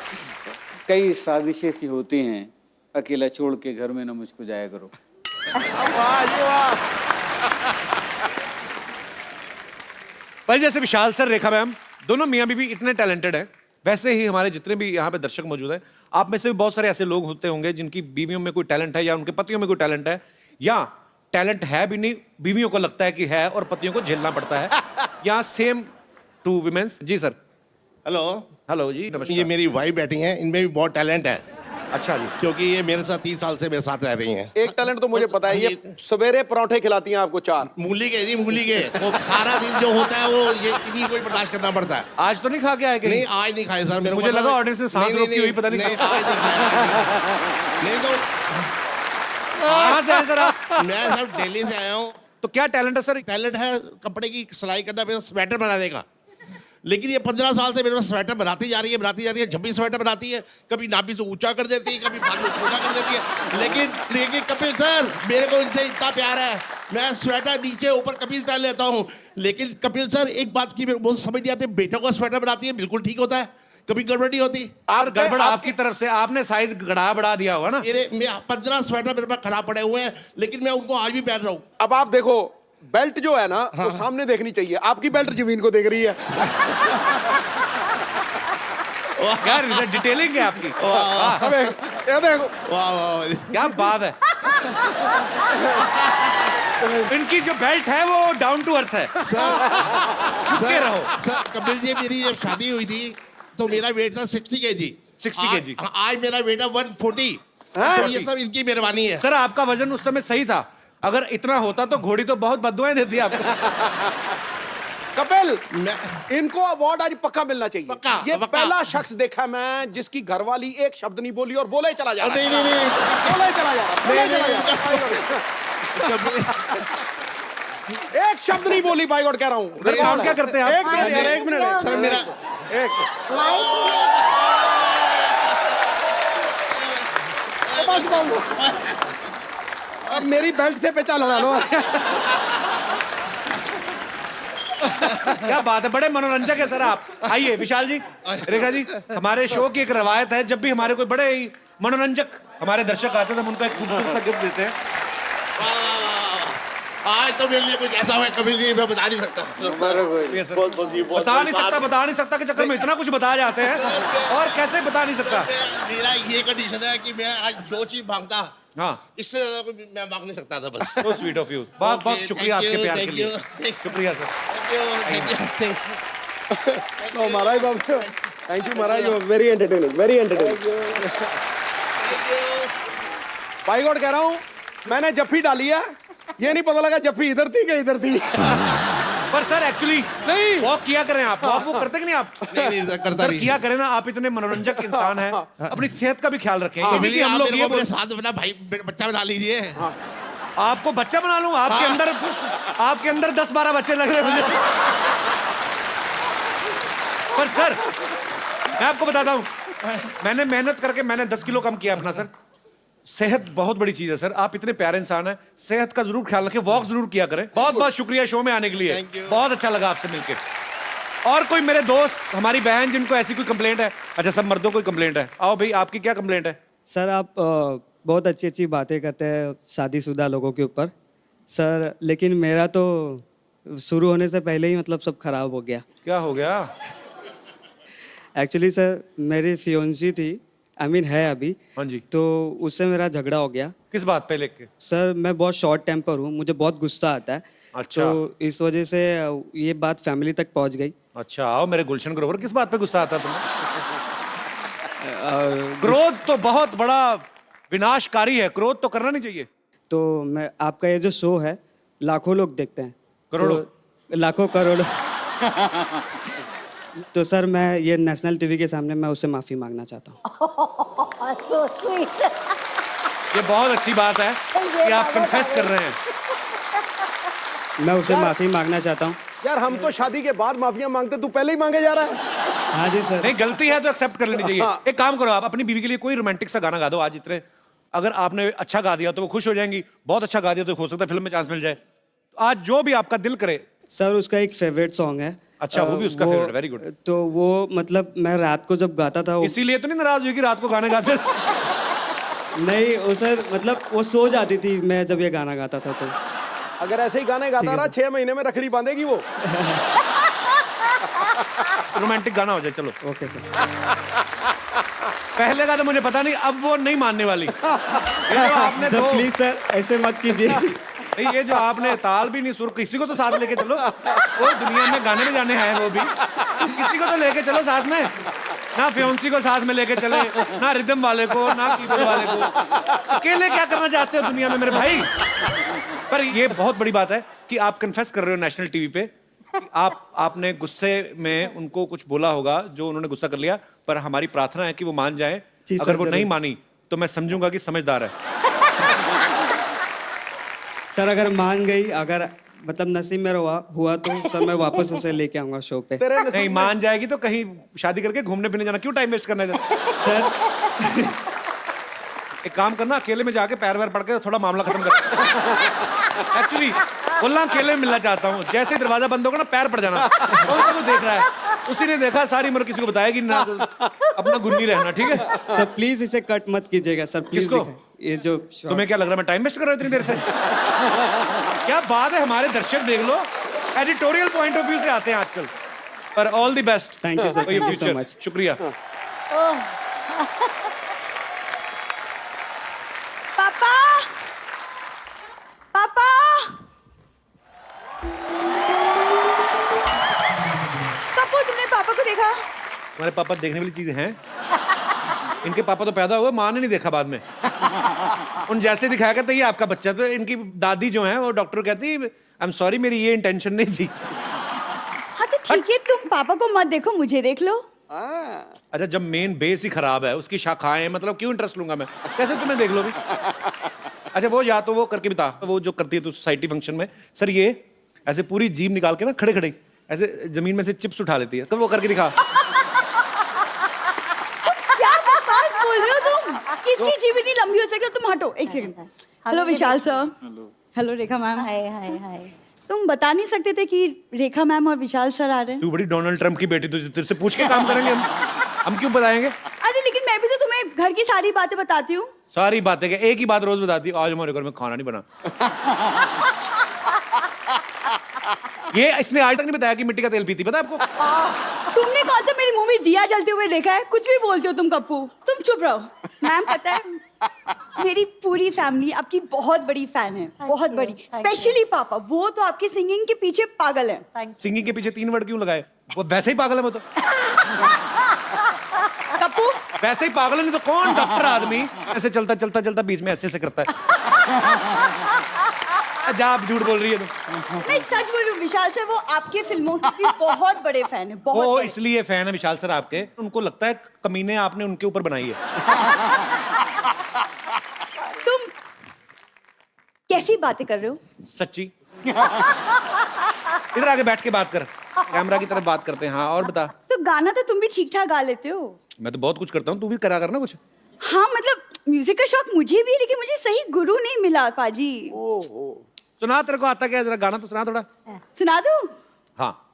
कई साजिशें सी होती हैं, अकेला छोड़ के घर में ना मुझको जाया करो। भाई, जैसे विशाल सर, रेखा मैम, दोनों मियाँ बीवी इतने टैलेंटेड हैं, वैसे ही हमारे जितने भी यहाँ पे दर्शक मौजूद हैं, आप में से भी बहुत सारे ऐसे लोग होते होंगे जिनकी बीवियों में कोई टैलेंट है, या उनके पतियों में कोई टैलेंट है, या टैलेंट है भी नहीं, बीवियों को लगता है कि है और पतियों को झेलना पड़ता है, या सेम टू विमेंस। जी सर। हेलो जी, नमस्कार। ये मेरी वाइफ बैठी हैं, इनमें भी बहुत टैलेंट है। अच्छा जी। क्योंकि ये मेरे साथ 30 साल से मेरे साथ रह रही हैं। एक टैलेंट तो मुझे पता है, ये सवेरे पराठे खिलाती हैं आपको 4 मूली के जी, मूली के। वो सारा दिन जो होता है वो ये इन्हीं को ही बर्दाश्त करना पड़ता है। आज तो नहीं खा के आए? नहीं, आज नहीं खाए सर। मेरे मुझे लगा ऑडियंस ने सांस रोकी हुई, पता नहीं। आज नहीं खाया। नहीं तो कहाँ से आए सर आप? मैं सर दिल्ली से आया हूँ। तो क्या टैलेंट है सर? टैलेंट है कपड़े की सिलाई करना, मेरा स्वेटर बनाने का। लेकिन ये 15 साल से मेरे पास स्वेटर बनाती जा रही है, जब भी स्वेटर बनाती है, कभी नाभि से ऊंचा कर देती है, कभी बाजू छोटा कर देती है। लेकिन कपिल सर, मेरे को इनसे इतना प्यार है, मैं स्वेटर नीचे ऊपर कमीज पहन लेता हूँ। लेकिन कपिल सर, एक बात की मेरे को समझ नहीं आती, बेटों का स्वेटर बनाती है, बिल्कुल ठीक होता है, कभी गड़बड़ नहीं होती। आप गड़बड़ आपकी तरफ से, आपने साइज बढ़ा दिया होगा ना। मेरे 15 स्वेटर मेरे पास खराब पड़े हुए हैं, लेकिन मैं उनको आज भी पहन रहा हूँ। अब आप देखो, बेल्ट जो है ना वो सामने देखनी चाहिए, आपकी बेल्ट जमीन को देख रही है। यार, डिटेलिंग है आपकी। ये देखो, वाह, क्या बात है। इनकी जो बेल्ट है वो डाउन टू अर्थ है। सर कपिल जी, मेरी जब शादी हुई थी तो मेरा वेट था 60 केजी। 60 केजी। आज मेरा वेट है 140। तो ये सब इनकी मेहरबानी है। सर, आपका वजन उस समय सही था, अगर इतना होता तो घोड़ी तो बहुत बददुआएं देती है आपको। कपिल, कमाल, इनको अवार्ड आज पक्का मिलना चाहिए। पक्का, ये पक्का। पहला शख्स देखा मैं जिसकी घरवाली एक शब्द नहीं बोली और बोले ही चला जा रहा है। नहीं, नहीं, बोले ही चला जा रहा है, बोले ही चला जा रहा है। एक शब्द नहीं बोली भाई, और कह रहा हूँ। काउंट क्या करते हैं आप? एक मिनट यार, एक मिनट। सर मेरा एक बस बाबू, अब मेरी बेल्ट से पेचा लड़ा लो। क्या बात है, बड़े मनोरंजक है सर आप। आइए विशाल जी, रेखा जी, हमारे शो की एक रवायत है, जब भी हमारे कोई बड़े ही मनोरंजक हमारे दर्शक आते हैं तो हम उनको एक खूबसूरत सा गिफ्ट देते हैं। आज तो मेरे लिए कुछ ऐसा हुआ कभी नहीं, मैं बता नहीं सकता। ये सर, बहुत बता नहीं सकता के चक्कर में इतना कुछ बता जाते हैं, और कैसे बता नहीं सकता। मेरा ये कंडीशन है कि मैं आज जो चीज मांगता, हाँ, इससे ज्यादा कोई मैं मांग नहीं सकता था बस। so sweet of you, बहुत बहुत शुक्रिया आपके प्यार के लिए। शुक्रिया सर। नो महाराज बाबू, थैंक यू महाराज, you very entertaining, very entertaining. भाई गॉड कह रहा हूँ, मैंने जफ्फी डाली है, ये नहीं पता लगा जफ्फी इधर थी कि इधर थी। पर सर एक्चुअली नहीं, वॉक किया करें आप, वॉक वो करते कि नहीं आप? नहीं करता सर नहीं। किया करें ना, आप इतने मनोरंजक इंसान हैं, अपनी सेहत का भी ख्याल रखें। हाँ, क्योंकि हम लोग ये मेरे साथ अपना भाई बच्चा बना लीजिए। आपको बच्चा बना लूं? आपके अंदर 10-12 बच्चे लग रहे हैं मुझे। पर सर मैं आपको बताता हूं, मैंने मेहनत करके मैंने 10 किलो कम किया अपना सर। सेहत बहुत बड़ी चीज है सर, आप इतने प्यारे इंसान हैं, सेहत का जरूर ख्याल रखें, वॉक जरूर किया करें। बहुत बहुत शुक्रिया शो में आने के लिए, बहुत अच्छा लगा आपसे मिलकर। और कोई मेरे दोस्त, हमारी बहन जिनको ऐसी कोई कंप्लेंट है? अच्छा सब मर्दों को कंप्लेंट है, आओ भाई आपकी क्या कंप्लेंट है? सर आप बहुत अच्छी अच्छी बातें करते हैं शादीशुदा लोगों के ऊपर सर, लेकिन मेरा तो शुरू होने से पहले ही मतलब सब खराब हो गया। क्या हो गया? एक्चुअली सर मेरी फियोन्सी थी, आई मीन है अभी। हाँ जी। तो उससे मेरा झगड़ा हो गया। किस बात पे लेके? सर मैं बहुत शॉर्ट टेम्पर हूँ, मुझे बहुत गुस्सा आता है। अच्छा। तो इस वजह से ये बात फैमिली तक पहुँच गई। अच्छा आओ मेरे गुलशन ग्रोवर, किस बात पे गुस्सा आता तुम्हें? क्रोध तो बहुत बड़ा विनाशकारी है, क्रोध तो करना नहीं चाहिए। तो मैं आपका ये जो शो है लाखों लोग देखते हैं, करोड़ों? तो लाखों करोड़ों। तो सर मैं ये नेशनल टीवी के सामने मैं उससे माफी मांगना चाहता हूँ। So sweet. ये बहुत अच्छी बात है कि आप कन्फेस कर रहे हैं। मैं उसे माफी मांगना चाहता हूँ। यार हम तो शादी के बाद माफिया मांगते, तू पहले ही मांगे जा रहा है। हाँ जी सर। नहीं गलती है तो एक्सेप्ट कर लेनी चाहिए। एक काम करो, आप अपनी बीवी के लिए कोई रोमांटिक सा गाना गा दो आज। इतने अगर आपने अच्छा गा दिया तो वो खुश हो जाएंगी, बहुत अच्छा गा दिया तो हो सकता है फिल्म में चांस मिल जाए। तो आज जो भी आपका दिल करे। सर उसका एक फेवरेट सॉन्ग है। अच्छा वो भी उसका फेवरेट, वेरी गुड। तो वो मतलब मैं रात को जब गाता था इसीलिए तो नहीं नाराज हुई कि रात को गाने गाते? नहीं वो सर मतलब वो सो जाती थी मैं जब ये गाना गाता था। तो अगर ऐसे ही गाने गाता रहा 6 महीने में रखड़ी बांधेगी वो। रोमांटिक गाना हो जाए चलो। Okay sir. पहले का तो मुझे पता नहीं, अब वो नहीं मानने वाली। ये जो आपने सर प्लीज सर ऐसे मत कीजिए। नहीं ये जो आपने ताल भी नहीं, सुर, किसी को तो साथ लेके चलो। वो दुनिया में गाने में जाने हैं वो भी, किसी को तो लेके चलो साथ में। ना फियोन्सी को साथ में लेके चले, ना रिदम वाले को, ना कीबोर्ड वाले को। अकेले क्या करना चाहते हो दुनिया में मेरे भाई? पर ये बहुत बड़ी बात है कि आप कन्फेस कर रहे हो नेशनल टीवी पे। आपने गुस्से में उनको कुछ बोला होगा जो उन्होंने गुस्सा कर लिया, पर हमारी प्रार्थना है कि वो मान जाए। अगर वो नहीं मानी तो मैं समझूंगा कि समझदार है। सर अगर मान गई, अगर मतलब नसीब में हुआ तो सर मैं वापस उसे लेके आऊंगा शो पे। नहीं मान जाएगी तो कहीं शादी करके घूमने फिरने जाना, क्यों टाइम वेस्ट करना है सर? एक काम करना, अकेले में जाके पैर वैर पड़ के थोड़ा मामला खत्म कर। एक्चुअली बोलना अकेले में मिलना चाहता हूँ, जैसे ही दरवाजा बंद होगा ना पैर पड़ जाना। वो देख रहा है, उसी ने देखा, सारी उम्र किसी को बताएगी ना, अपना गुन्नी रहना, ठीक है? सर प्लीज इसे कट मत कीजिएगा सर, प्लीज। ये जो तुम्हें क्या लग रहा है मैं टाइम वेस्ट कर रहा हूँ इतनी देर से? क्या बात है, हमारे दर्शक देख लो एडिटोरियल पॉइंट ऑफ व्यू से आते हैं आजकल। पर all the best. Thank you sir, thank you so much. शुक्रिया। पापा पापा पापा तुमने पापा को देखा? हमारे पापा देखने वाली चीजें हैं। इनके पापा तो पैदा हुए, माँ ने नहीं देखा बाद में। उन जैसे दिखाया करता ये आपका बच्चा। तो इनकी दादी जो है वो डॉक्टर कहती आई एम सॉरी मेरी ये इंटेंशन नहीं थी। हाँ तो ठीक ठीक है, तुम पापा को मत देखो, मुझे देख लो। अच्छा, जब मेन बेस ही खराब है, उसकी शाखाएं, मतलब क्यों इंटरेस्ट लूंगा मैं? कैसे तुम्हें देख लो भी? अच्छा, वो या तो वो करके बता, वो जो करती है तो सोसाइटी फंक्शन में, सर ये ऐसे पूरी जीभ निकाल के ना खड़े खड़े ऐसे जमीन में से चिप्स उठा लेती है, कब वो करके दिखा। क्या बकवास बोल रहे हो तुम? किसकी जीभ इतनी लंबी हो सके? तुम हटो एक सेकंड। हेलो विशाल सर। हेलो रेखा मैम। हाय हाय हाय। तुम बता नहीं सकते थे कि रेखा मैम और विशाल सर आ रहे हैं? तू बड़ी डोनाल्ड ट्रम्प की बेटी, तुझे तेरे से पूछ के काम करेंगे हम क्यों बताएंगे? अरे लेकिन मैं भी तो तुम्हें घर की सारी बातें बताती हूँ। सारी बातें क्या, एक ही बात रोज बताती है, आज हमारे घर में खाना नहीं बना। ये इसने आज तक नहीं बताया कि मिट्टी का तेल पीती, पता है आपको? तुमने कौन सा मेरी मूवी दिया जलते हुए देखा है? कुछ भी बोलते हो तुम कप्पू। तुम चुप रहो। मैम पता है मेरी पूरी फैमिली आपकी बहुत बड़ी फैन है, बहुत बड़ी। स्पेशली पापा, वो तो आपकी सिंगिंग के पीछे पागल है। सिंगिंग के पीछे 3 वर्ड क्यों लगाए? वो वैसे ही पागल है वो तो। कप्पू वैसे ही पागल है, नहीं तो कौन डॉक्टर आदमी ऐसे चलता चलता चलता बीच में ऐसे करता है। जा, आप झूठ बोल रही है तुम। मैं सच बोल रही हूँ विशाल सर, वो आपके फिल्मों के भी बहुत बड़े फैन है, बहुत वो बड़े। इसलिए फैन है विशाल सर आपके, उनको लगता है कमीने आपने उनके ऊपर बनाई है। तुम कैसी बातें कर रहे हो? सच्ची। इधर आके बैठ के बात कर, कैमरा की तरफ बात करते हैं। हाँ, और बता। तो गाना तो तुम भी ठीक ठाक गा लेते हो। मैं तो बहुत कुछ करता हूँ, तू भी करा करना कुछ। हाँ मतलब म्यूजिक का शौक मुझे भी है, लेकिन मुझे सही गुरु नहीं मिला पाजी। सुना, तेरे को आता क्या? जरा गाना तो सुना थोड़ा। सुना दूं? हाँ,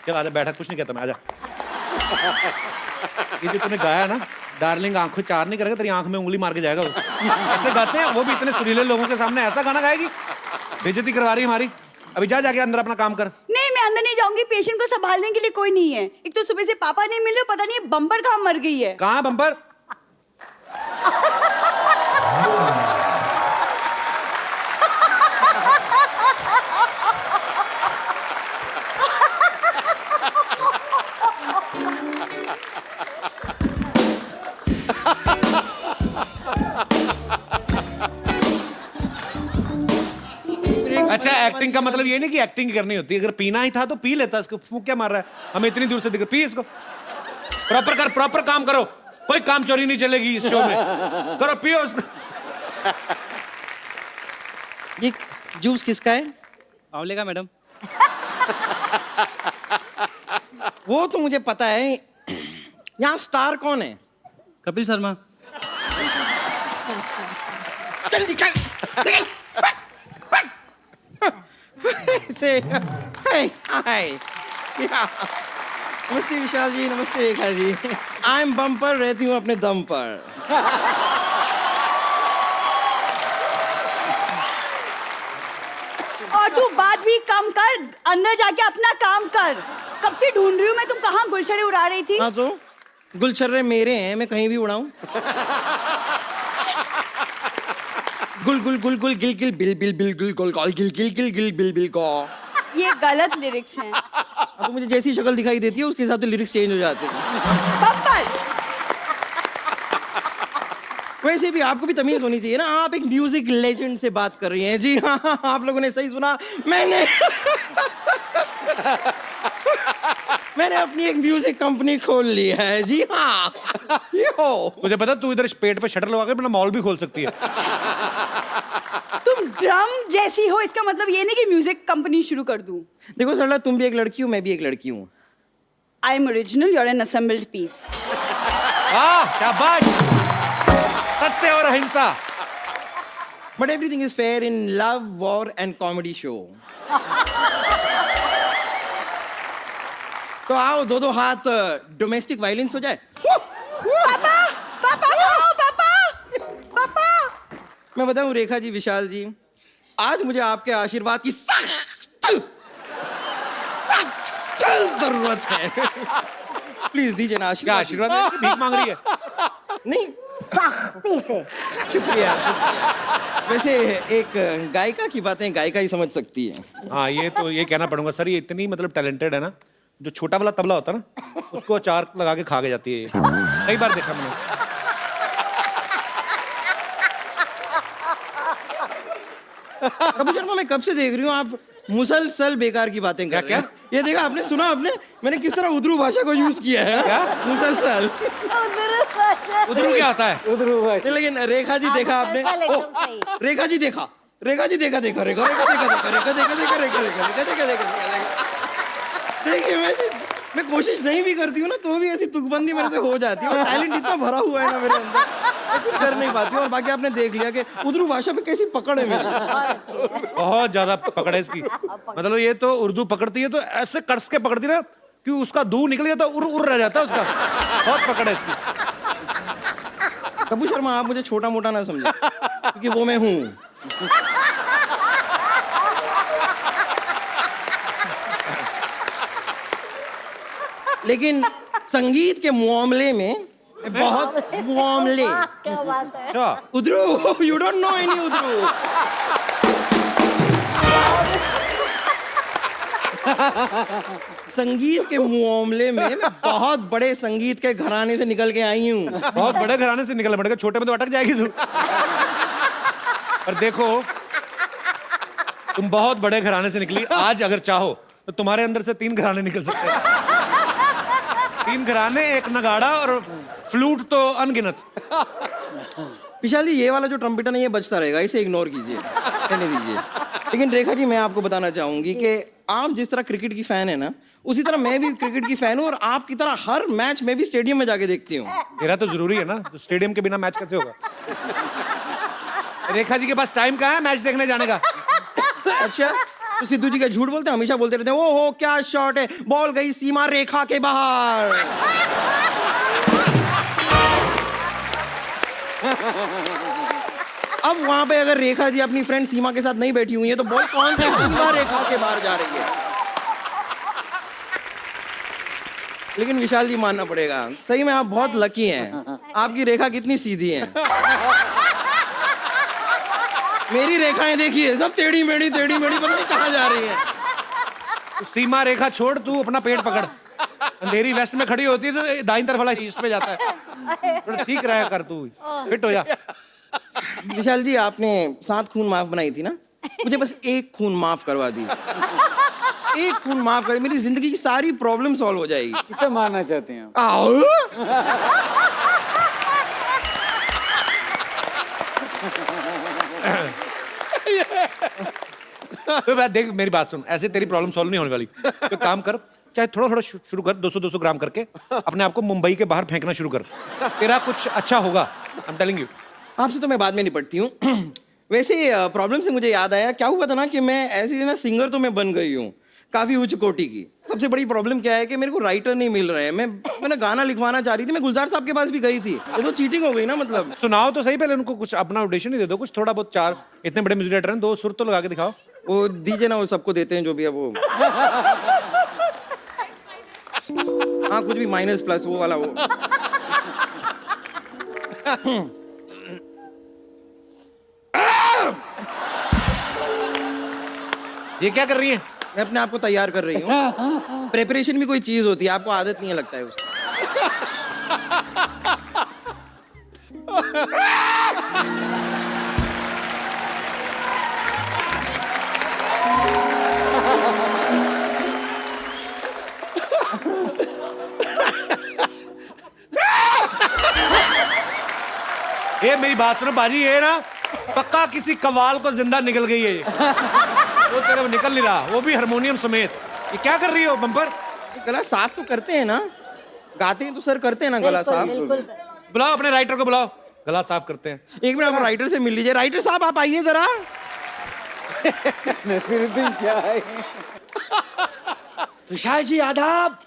चल आजा, बैठा, कुछ नहीं कहता मैं, आजा। ये जो तूने गाया ना, डार्लिंग आंखों चार नहीं करेगा, तेरी आंख में उंगली मार के जाएगा वो। ऐसे गाते हैं वो भी, इतने सुरीले लोगों के सामने ऐसा गाना गाएगी? बेइज्जती करवा रही हमारी। अभी जा, जाके अंदर अपना काम कर। नहीं, मैं अंदर नहीं जाऊंगी, पेशेंट को संभालने के लिए कोई नहीं है। एक तो सुबह से पापा नहीं मिल रहे, पता नहीं बम्पर कहाँ मर गई है। कहाँ बम्पर? अच्छा, एक्टिंग का मतलब ये नहीं कि एक्टिंग करनी होती है। अगर पीना ही था तो पी लेता, इसको फूंक क्या मार रहा है? हमें इतनी दूर से दिख, पी इसको। प्रॉपर कर, प्रॉपर काम करो, कोई काम चोरी नहीं चलेगी इस शो में। करो, पियो उसको। ये जूस किसका है? आंवले का मैडम। वो तो मुझे पता है। यहाँ स्टार कौन है? कपिल शर्मा। चल निकल, निकल। से हाय हाय, नमस्ते विशाल जी, नमस्ते Rekha ji. I am bumper, रहती हूँ अपने दम पर। और तू बात भी कम कर, अंदर जाके अपना काम कर। कब से ढूंढ रही हूँ मैं, तुम कहाँ गुलशरे उड़ा रही थी? हाँ तो गुलछर्रे मेरे हैं, मैं कहीं भी उड़ाऊं। Gul Gul Gul Gul Gill Gill bill bill bill गुल गोल गोल गिल गिल गिल गिल बिल बिल गो। ये गलत लिरिक्स हैं। तो मुझे जैसी शक्ल दिखाई देती है उसके हिसाब से लिरिक्स चेंज हो जाते हैं। बम्पर। वैसे भी आपको भी तमीज होनी चाहिए ना, आप एक म्यूजिक लेजेंड से बात कर रही हैं। जी हाँ, आप लोगों ने सही सुना, मैंने अपनी एक म्यूजिक कंपनी खोल ली है। जी हाँ, मुझे पता, तू इधर पेट पे शटर लगा के अपना मॉल भी खोल सकती है। तुम ड्रम जैसी हो, इसका मतलब ये नहीं कि म्यूजिक कंपनी शुरू कर दूं। देखो सरला, तुम भी एक लड़की हो, मैं भी एक लड़की हूँ। I am original, you are an assembled piece. शाबाश, सत्य और अहिंसा। But everything is fair in love, war and comedy show. तो आओ, दो दो हाथ डोमेस्टिक वायलेंस हो जाए। पापा, पापा, पापा, पापा। मैं बताऊं रेखा जी, विशाल जी, आज मुझे आपके आशीर्वाद की सख्त जरूरत है। प्लीज दीजिए ना आशीर्वाद। आशीर्वाद भीख मांग रही है? नहीं, सख्ती से। शुक्रिया। वैसे एक गायिका की बातें गायिका ही समझ सकती है। हाँ, ये तो ये कहना पड़ूंगा सर, ये इतनी मतलब टैलेंटेड है ना, जो छोटा वाला तबला होता है ना, उसको अचार लगा के खा के जाती है। कई बार देखा मैंने। कपूर शर्मा, मैं कब से देख रही हूँ आप मुसलसल बेकार की बातें कर क्या? ये देखा आपने, सुना आपने मैंने किस तरह उर्दू भाषा को यूज किया है? क्या? मुसलसल। उधर क्या होता है? नहीं, लेकिन रेखा जी देखा आपने? ओ, रेखा जी देखा, रेखा जी देखा, देखा रेखा, रेखा देखा, देखा रेखा, देखा देखा, रेखा रेखा, रेखा देखा, देखा। देखिए मैं कोशिश नहीं भी करती हूँ ना तो भी ऐसी तुकबंदी मेरे से हो जाती है, और टैलेंट इतना भरा हुआ है ना मेरे अंदर, मैं कुछ कर नहीं पाती हूँ। और बाकी आपने देख लिया कि उर्दू भाषा पे कैसी पकड़ है मेरी। बहुत ज्यादा पकड़ है इसकी। मतलब ये तो उर्दू पकड़ती है तो ऐसे कस के पकड़ती ना कि उसका दूर निकल जाता, उड़ उड़ रह जाता उसका। बहुत पकड़ है इसकी। कपूर शर्मा, आप मुझे छोटा मोटा ना समझे, क्योंकि वो मैं हूँ। लेकिन संगीत के मामले में बहुत मामले। क्या बात है। उधरू, यू डोंट नो एनी उधरू। संगीत के मामले में मैं बहुत बड़े संगीत के घराने से निकल के आई हूँ। बहुत बड़े घराने से निकल पड़ेगा, छोटे में तो अटक जाएगी तू। और देखो तुम बहुत बड़े घराने से निकली, आज अगर चाहो तो तुम्हारे अंदर से 3 घराने निकल सकते हैं। 3 घराने, एक नगाड़ा और फ्लूट तो अनगिनत। विशाल जी, ये वाला जो ट्रम्पेटर है ये बजता रहेगा, इसे इग्नोर कीजिए, रहने दीजिए। लेकिन रेखा जी, मैं आपको बताना चाहूंगी कि आप जिस तरह क्रिकेट की फैन है ना, उसी तरह मैं भी क्रिकेट की फैन हूँ, और आपकी तरह हर मैच में भी स्टेडियम में जाके देखती हूँ। मेरा तो जरूरी है ना, तो स्टेडियम के बिना मैच कैसे होगा? रेखा जी के पास टाइम कहाँ है मैच देखने जाने का? अच्छा, तो सिद्धू जी का झूठ बोलते हैं, हमेशा बोलते रहते हैं, ओहो क्या शॉट है, बॉल गई सीमा रेखा के बाहर। अब वहां पे अगर रेखा जी अपनी फ्रेंड सीमा के साथ नहीं बैठी हुई है तो बॉल कौन सी सीमा रेखा के बाहर जा रही है? लेकिन विशाल जी, मानना पड़ेगा, सही में आप बहुत लकी हैं। आपकी रेखा कितनी सीधी है। मेरी रेखाएं देखिए, सब टेढ़ी मेढ़ी पता नहीं कहाँ जा रही है। तो सीमा रेखा छोड़, तू अपना पेट पकड़। अंधेरी वेस्ट में खड़ी होती है तो दाईं तरफ वाला ईस्ट में जाता है। थोड़ा ठीक रहा कर, तू फिट हो जा। विशाल जी, आपने 7 खून माफ बनाई थी ना, मुझे बस 1 खून माफ करवा दी। 1 खून माफ कर, मेरी जिंदगी की सारी प्रॉब्लम सॉल्व हो जाएगी। किसे मारना चाहते हैं आप? आओ। तो देख, मेरी बात सुन, ऐसे तेरी प्रॉब्लम सॉल्व नहीं होने वाली। तो काम कर, चाहे थोड़ा थोड़ा शुरू कर, 200-200 ग्राम करके अपने आप को मुंबई के बाहर फेंकना शुरू कर। तेरा कुछ अच्छा होगा, आई एम टेलिंग यू। आपसे तो मैं बाद में निपटती हूँ। वैसे प्रॉब्लम से मुझे याद आया, क्या हुआ था ना कि मैं ऐसी ना सिंगर तो मैं बन गई हूँ काफी उच्च कोटि की। सबसे बड़ी प्रॉब्लम क्या है कि मेरे को राइटर नहीं मिल रहे हैं। मैंने गाना लिखवाना चाह रही थी, मैं गुलजार साहब के पास भी गई थी, ये तो चीटिंग हो गई ना। मतलब सुनाओ तो सही, पहले उनको कुछ अपना ऑडिशन ही दे दो, कुछ थोड़ा बहुत। 4 इतने बड़े म्यूजिक डायरेक्टर हैं, 2 सुर तो लगा के दिखाओ। वो दीजिए ना, वो सबको देते हैं जो भी है वो। हाँ, कुछ भी माइनस प्लस वो वाला वो। ये क्या कर रही है? मैं अपने आप को तैयार कर रही हूँ। प्रेपरेशन भी कोई चीज होती है, आपको आदत नहीं है लगता है उसकी। ये मेरी बात सुनो बाजी, ये ना पक्का किसी कवाल को जिंदा निकल गई है ये। वो तेरे को निकल नहीं रहा, वो भी हारमोनियम समेत। ये क्या कर रही हो बम्पर? गला साफ तो करते हैं ना, गाते हैं तो सर करते हैं ना गला साफ। बुलाओ अपने राइटर को, बुलाओ, गला साफ करते हैं। 1 मिनट आप राइटर से मिल लीजिए। राइटर साहब आप आइए जरा। फिर दिन क्या है? विशाल जी आदाब,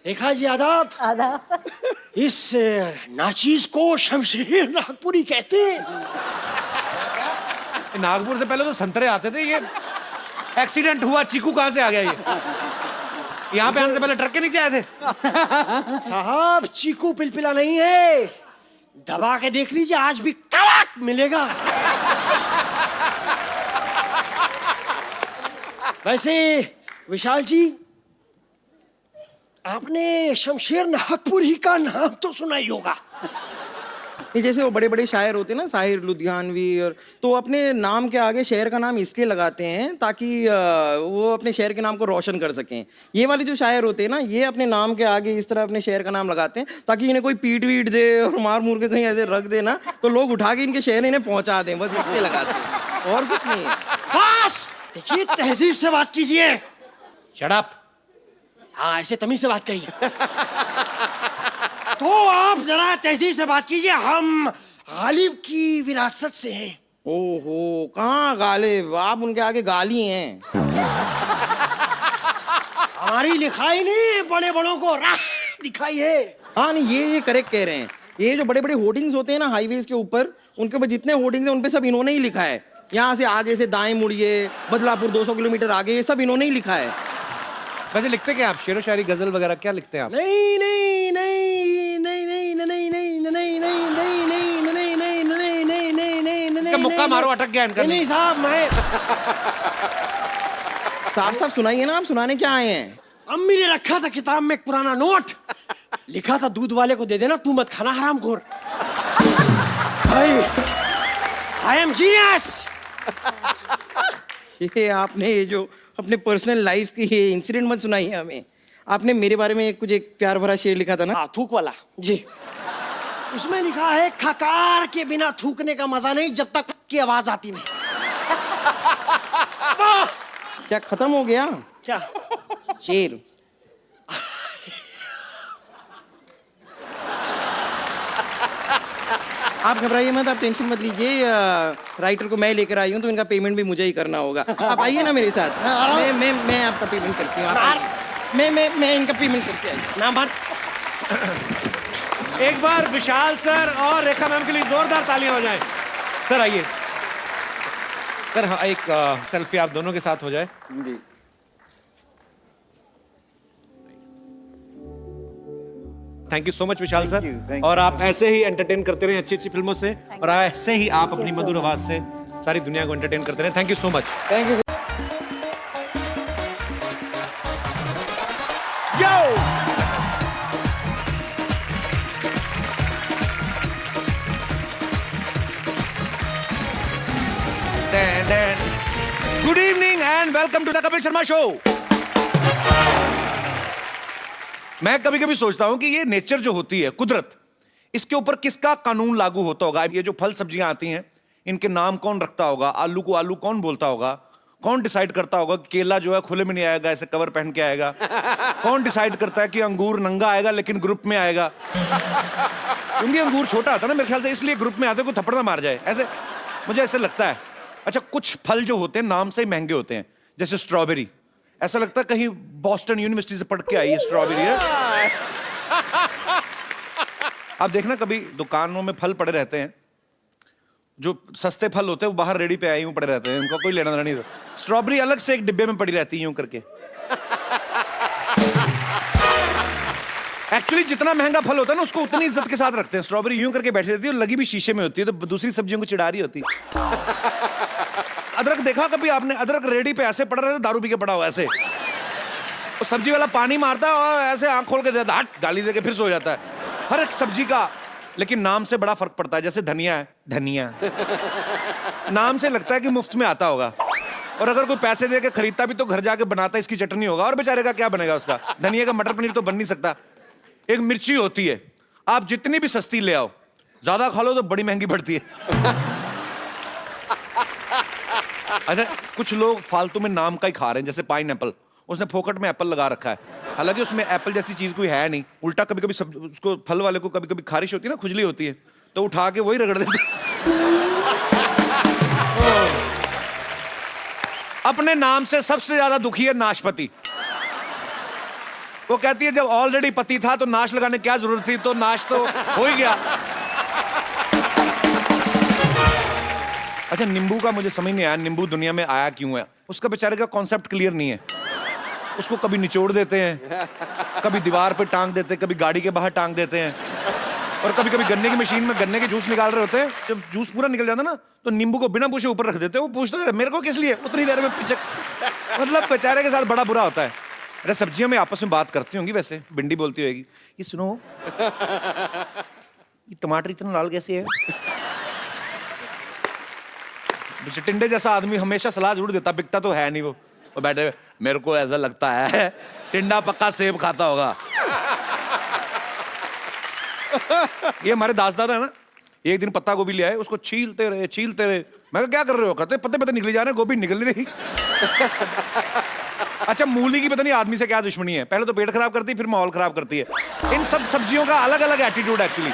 रेखा जी आदाब। आदाब। इस नाचीज को शमशेर नागपुरी कहते हैं। नागपुर से पहले तो संतरे आते थे। ये एक्सीडेंट हुआ, चीकू कहाँ से आ गया ये? यहाँ पे आने से पहले ट्रक के नीचे आए थे। साहब, चीकू पिलपिला नहीं है, दबा के देख लीजिए, आज भी कड़क मिलेगा। वैसे विशाल जी, आपने शमशेर नागपुरी का नाम तो सुना ही होगा। ये जैसे वो बड़े बड़े शायर होते हैं ना, साहिर लुधियानवी, और तो वो अपने नाम के आगे शहर का नाम इसलिए लगाते हैं ताकि वो अपने शहर के नाम को रोशन कर सकें। ये वाले जो शायर होते हैं ना, ये अपने नाम के आगे इस तरह अपने शहर का नाम लगाते हैं ताकि इन्हें कोई पीट वीट दे और मार मूर के कहीं ऐसे रख दे ना, तो लोग उठा के इनके शहर इन्हें पहुंचा दें, बस इसलिए लगाते हैं, और कुछ नहीं है। बस देखिए, तहजीब से बात कीजिए। Shut up. हाँ, ऐसे तमीज से बात करिए। तो आप जरा तहजीब से बात कीजिए। हम गालिब की विरासत से हैं। ओहो, कहाँ गालिब, आप उनके आगे गाली हैं। हमारी लिखाई नहीं बड़े बड़ों को राह दिखाई है। हाँ नहीं, ये करेक्ट कह रहे हैं। ये जो बड़े बड़े होर्डिंग्स होते हैं ना हाईवेज के ऊपर, उनके ऊपर जितने होर्डिंग्स हैं उन पे सब इन्होंने ही लिखा है। यहाँ से आगे से दाएं मुड़िए, बदलापुर 200 किलोमीटर आगे, ये सब इन्होंने ही लिखा है। वैसे लिखते क्या आप, शेरो शायरी गजल वगैरह क्या लिखते हैं आप? नहीं नहीं नहीं नहीं नहीं नहीं नहीं नहीं नहीं नहीं नहीं नहीं नहीं नहीं नहीं नहीं नहीं नहीं क्या मुक्का मारो, अटक गया इनका। नहीं साहब, मैं साफ सुनाइए ना, आप सुनाने क्या आए हैं? अम्मी ने रखा था किताब में एक पुराना नोट, लिखा था दूध वाले को दे देना, तू मत खाना हरामखोर। I am genius. ये आपने ये जो अपने पर्सनल लाइफ की ये इंसिडेंट मत सुनाइए हमें। आपने मेरे बारे में कुछ एक प्यार भरा शेर लिखा था ना? हाँ, थूक वाला जी। उसमें लिखा है, खकार के बिना थूकने का मजा नहीं जब तक की आवाज आती नहीं। क्या खत्म हो गया क्या शेर? आप घबराइए मत, आप टेंशन मत लीजिए। राइटर को मैं लेकर आई हूँ तो इनका पेमेंट भी मुझे ही करना होगा। आप आइए ना मेरे साथ। मैं आपका पेमेंट करती हूँ। मैं इनका पेमेंट करती हूँ। एक बार विशाल सर और रेखा मैम के लिए जोरदार तालियां हो जाए। सर आइए सर। हाँ, एक सेल्फी आप दोनों के साथ हो जाए जी। Thank you so much Vishal sir. और आप ऐसे ही एंटरटेन करते रहे अच्छी अच्छी फिल्मों से, और ऐसे ही आप अपनी मधुर आवाज से सारी दुनिया को एंटरटेन करते रहे। Thank you so much. Thank you. Good evening and welcome to the Kapil Sharma show. मैं कभी कभी सोचता हूं कि ये नेचर जो होती है, कुदरत, इसके ऊपर किसका कानून लागू होता होगा? ये जो फल सब्जियां आती हैं, इनके नाम कौन रखता होगा? आलू को आलू कौन बोलता होगा? कौन डिसाइड करता होगा कि केला जो है खुले में नहीं आएगा, ऐसे कवर पहन के आएगा? कौन डिसाइड करता है कि अंगूर नंगा आएगा लेकिन ग्रुप में आएगा? क्योंकि अंगूर छोटा आता है ना मेरे ख्याल से, इसलिए ग्रुप में आते, कोई थप्पड़ ना मार जाए, ऐसे मुझे ऐसे लगता है। अच्छा, कुछ फल जो होते हैं नाम से ही महंगे होते हैं, जैसे स्ट्रॉबेरी। ऐसा लगता है कहीं बॉस्टन यूनिवर्सिटी से पढ़ के आई है स्ट्रॉबेरी है। आप देखना कभी दुकानों में फल पड़े रहते हैं, जो सस्ते फल होते हैं वो बाहर रेडी पे आए यूं पड़े रहते हैं, उनका कोई लेना देना नहीं। स्ट्रॉबेरी अलग से एक डिब्बे में पड़ी रहती है यूं करके। एक्चुअली जितना महंगा फल होता है ना, उसको उतनी इज्जत के साथ रखते हैं। स्ट्रॉबेरी यूं करके बैठी रहती है और लगी भी शीशे में होती है, तो दूसरी सब्जियों को चिढ़ा रही होती है। अदरक देखा कभी आपने? अदरक रेडी पे ऐसे पड़ा रहता है, दारू पी के पड़ा हुआ ऐसे, और सब्जी वाला पानी मारता है और ऐसे आंख खोल के देता है, गाली देके फिर सो जाता है। हर एक सब्जी का लेकिन नाम से बड़ा फर्क पड़ता है। जैसे धनिया है, धनिया नाम से लगता है कि मुफ्त में आता होगा, और अगर कोई पैसे दे के खरीदता भी तो घर जाके बनाता इसकी चटनी होगा, और बेचारे का क्या बनेगा उसका? धनिया का मटर पनीर तो बन नहीं सकता। एक मिर्ची होती है, आप जितनी भी सस्ती ले आओ, ज्यादा खा लो तो बड़ी महंगी पड़ती है। अच्छा, कुछ लोग फालतू में नाम का ही खा रहे हैं, जैसे पाइनएप्पल, उसने फोकट में एप्पल लगा रखा है, हालांकि उसमें एप्पल जैसी चीज कोई है नहीं। उल्टा कभी कभी सब उसको, फल वाले को कभी कभी खारिश होती है ना, खुजली होती है, तो उठा के वही रगड़ देते। अपने नाम से सबसे ज्यादा दुखी है नाशपाती। वो कहती है जब ऑलरेडी पति था तो नाश लगाने क्या जरूरत थी, तो नाश तो हो ही गया। अच्छा, नींबू का मुझे समझ नहीं आया, नींबू दुनिया में आया क्यों है? उसका बेचारे का कॉन्सेप्ट क्लियर नहीं है। उसको कभी निचोड़ देते हैं, कभी दीवार पे टांग देते हैं, कभी गाड़ी के बाहर टांग देते हैं, और कभी कभी गन्ने की मशीन में गन्ने के जूस निकाल रहे होते हैं, जब जूस पूरा निकल जाता है ना, तो नींबू को बिना पूछे ऊपर रख देते हैं। वो पूछता है मेरे को किस लिए, उतनी देर में पीछे। मतलब बेचारे के साथ बड़ा बुरा होता है। अरे सब्जियां में आपस में बात करती होंगी, वैसे भिंडी बोलती होगी, ये सुनो ये टमाटर इतना लाल कैसे है? टिंडे जैसा आदमी हमेशा सलाह जरूर देता, बिकता तो है नहीं वो बैठे, मेरे को ऐसा लगता है टिंडा पक्का सेब खाता होगा। ये हमारे दास दादा है ना, एक दिन पत्ता गोभी ले आए, उसको छीलते रहे। मैं कहा क्या कर रहे हो? कहते पत्ते निकले जा रहे हैं, गोभी निकल नहीं रही। अच्छा, मूली की पता नहीं आदमी से क्या दुश्मनी है, पहले तो पेट खराब करती है, फिर माहौल खराब करती है। इन सब सब्जियों का अलग अलग एटीट्यूड एक्चुअली।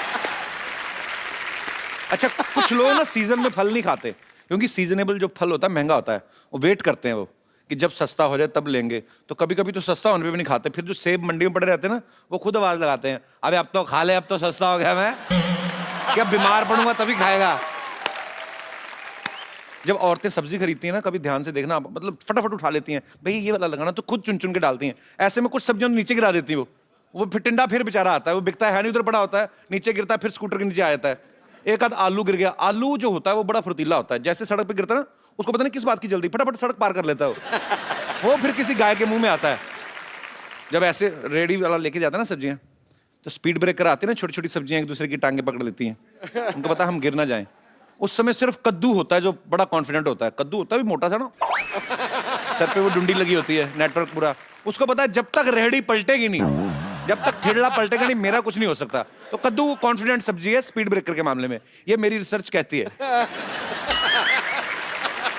अच्छा, कुछ लोग ना सीजन में फल नहीं खाते, क्योंकि सीजनेबल जो फल होता है महंगा होता है, वो वेट करते हैं वो कि जब सस्ता हो जाए तब लेंगे। तो कभी कभी तो सस्ता होने पे भी नहीं खाते, फिर जो सेब मंडी में पड़े रहते हैं ना, वो खुद आवाज लगाते हैं, अबे अब तो खा ले, अब तो सस्ता हो गया, मैं क्या बीमार पड़ूंगा तभी खाएगा। जब औरतें सब्जी खरीदती हैं ना, कभी ध्यान से देखना, मतलब फटाफट उठा लेती हैं, भाई ये वाला लगाना, तो खुद चुन चुन के डालती हैं। ऐसे में कुछ सब्जियों नीचे गिरा देती है वो फिर टिंडा फिर बेचारा आता है, वो बिकता है नहीं, उधर पड़ा होता है, नीचे गिरता है, फिर स्कूटर के नीचे आ जाता है। एक आध आलू गिर गया, आलू जो होता है वो बड़ा फुर्तीला होता है, जैसे सड़क पे गिरता है ना, उसको पता नहीं किस बात की जल्दी, फटाफट सड़क पार कर लेता है वो फिर किसी गाय के मुंह में आता है। जब ऐसे रेडी वाला लेके जाता है ना सब्जियां, तो स्पीड ब्रेकर आते हैं ना, छोटी छोटी सब्जियां एक दूसरे की टांगे पकड़ लेती हैं, उनको पता हम गिर ना जाएं। उस समय सिर्फ कद्दू होता है जो बड़ा कॉन्फिडेंट होता है, कद्दू होता है भी मोटा सा ना, सर पे वो डुंडी लगी होती है, नेटवर्क पूरा, उसको पता है जब तक रेहड़ी पलटेगी नहीं, जब तक ठेला पलटेगा नहीं, मेरा कुछ नहीं हो सकता। तो कद्दू कॉन्फिडेंट सब्जी है स्पीड ब्रेकर के मामले में, ये मेरी रिसर्च कहती है।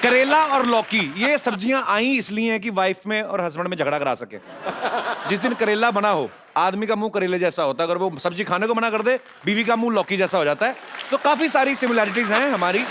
करेला और लौकी, ये सब्जियां आई इसलिए हैं कि वाइफ में और हस्बैंड में झगड़ा करा सके। जिस दिन करेला बना हो, आदमी का मुंह करेले जैसा होता है, अगर वो सब्जी खाने को मना कर दे, बीवी का मुंह लौकी जैसा हो जाता है। तो काफी सारी सिमिलैरिटीज हैं हमारी।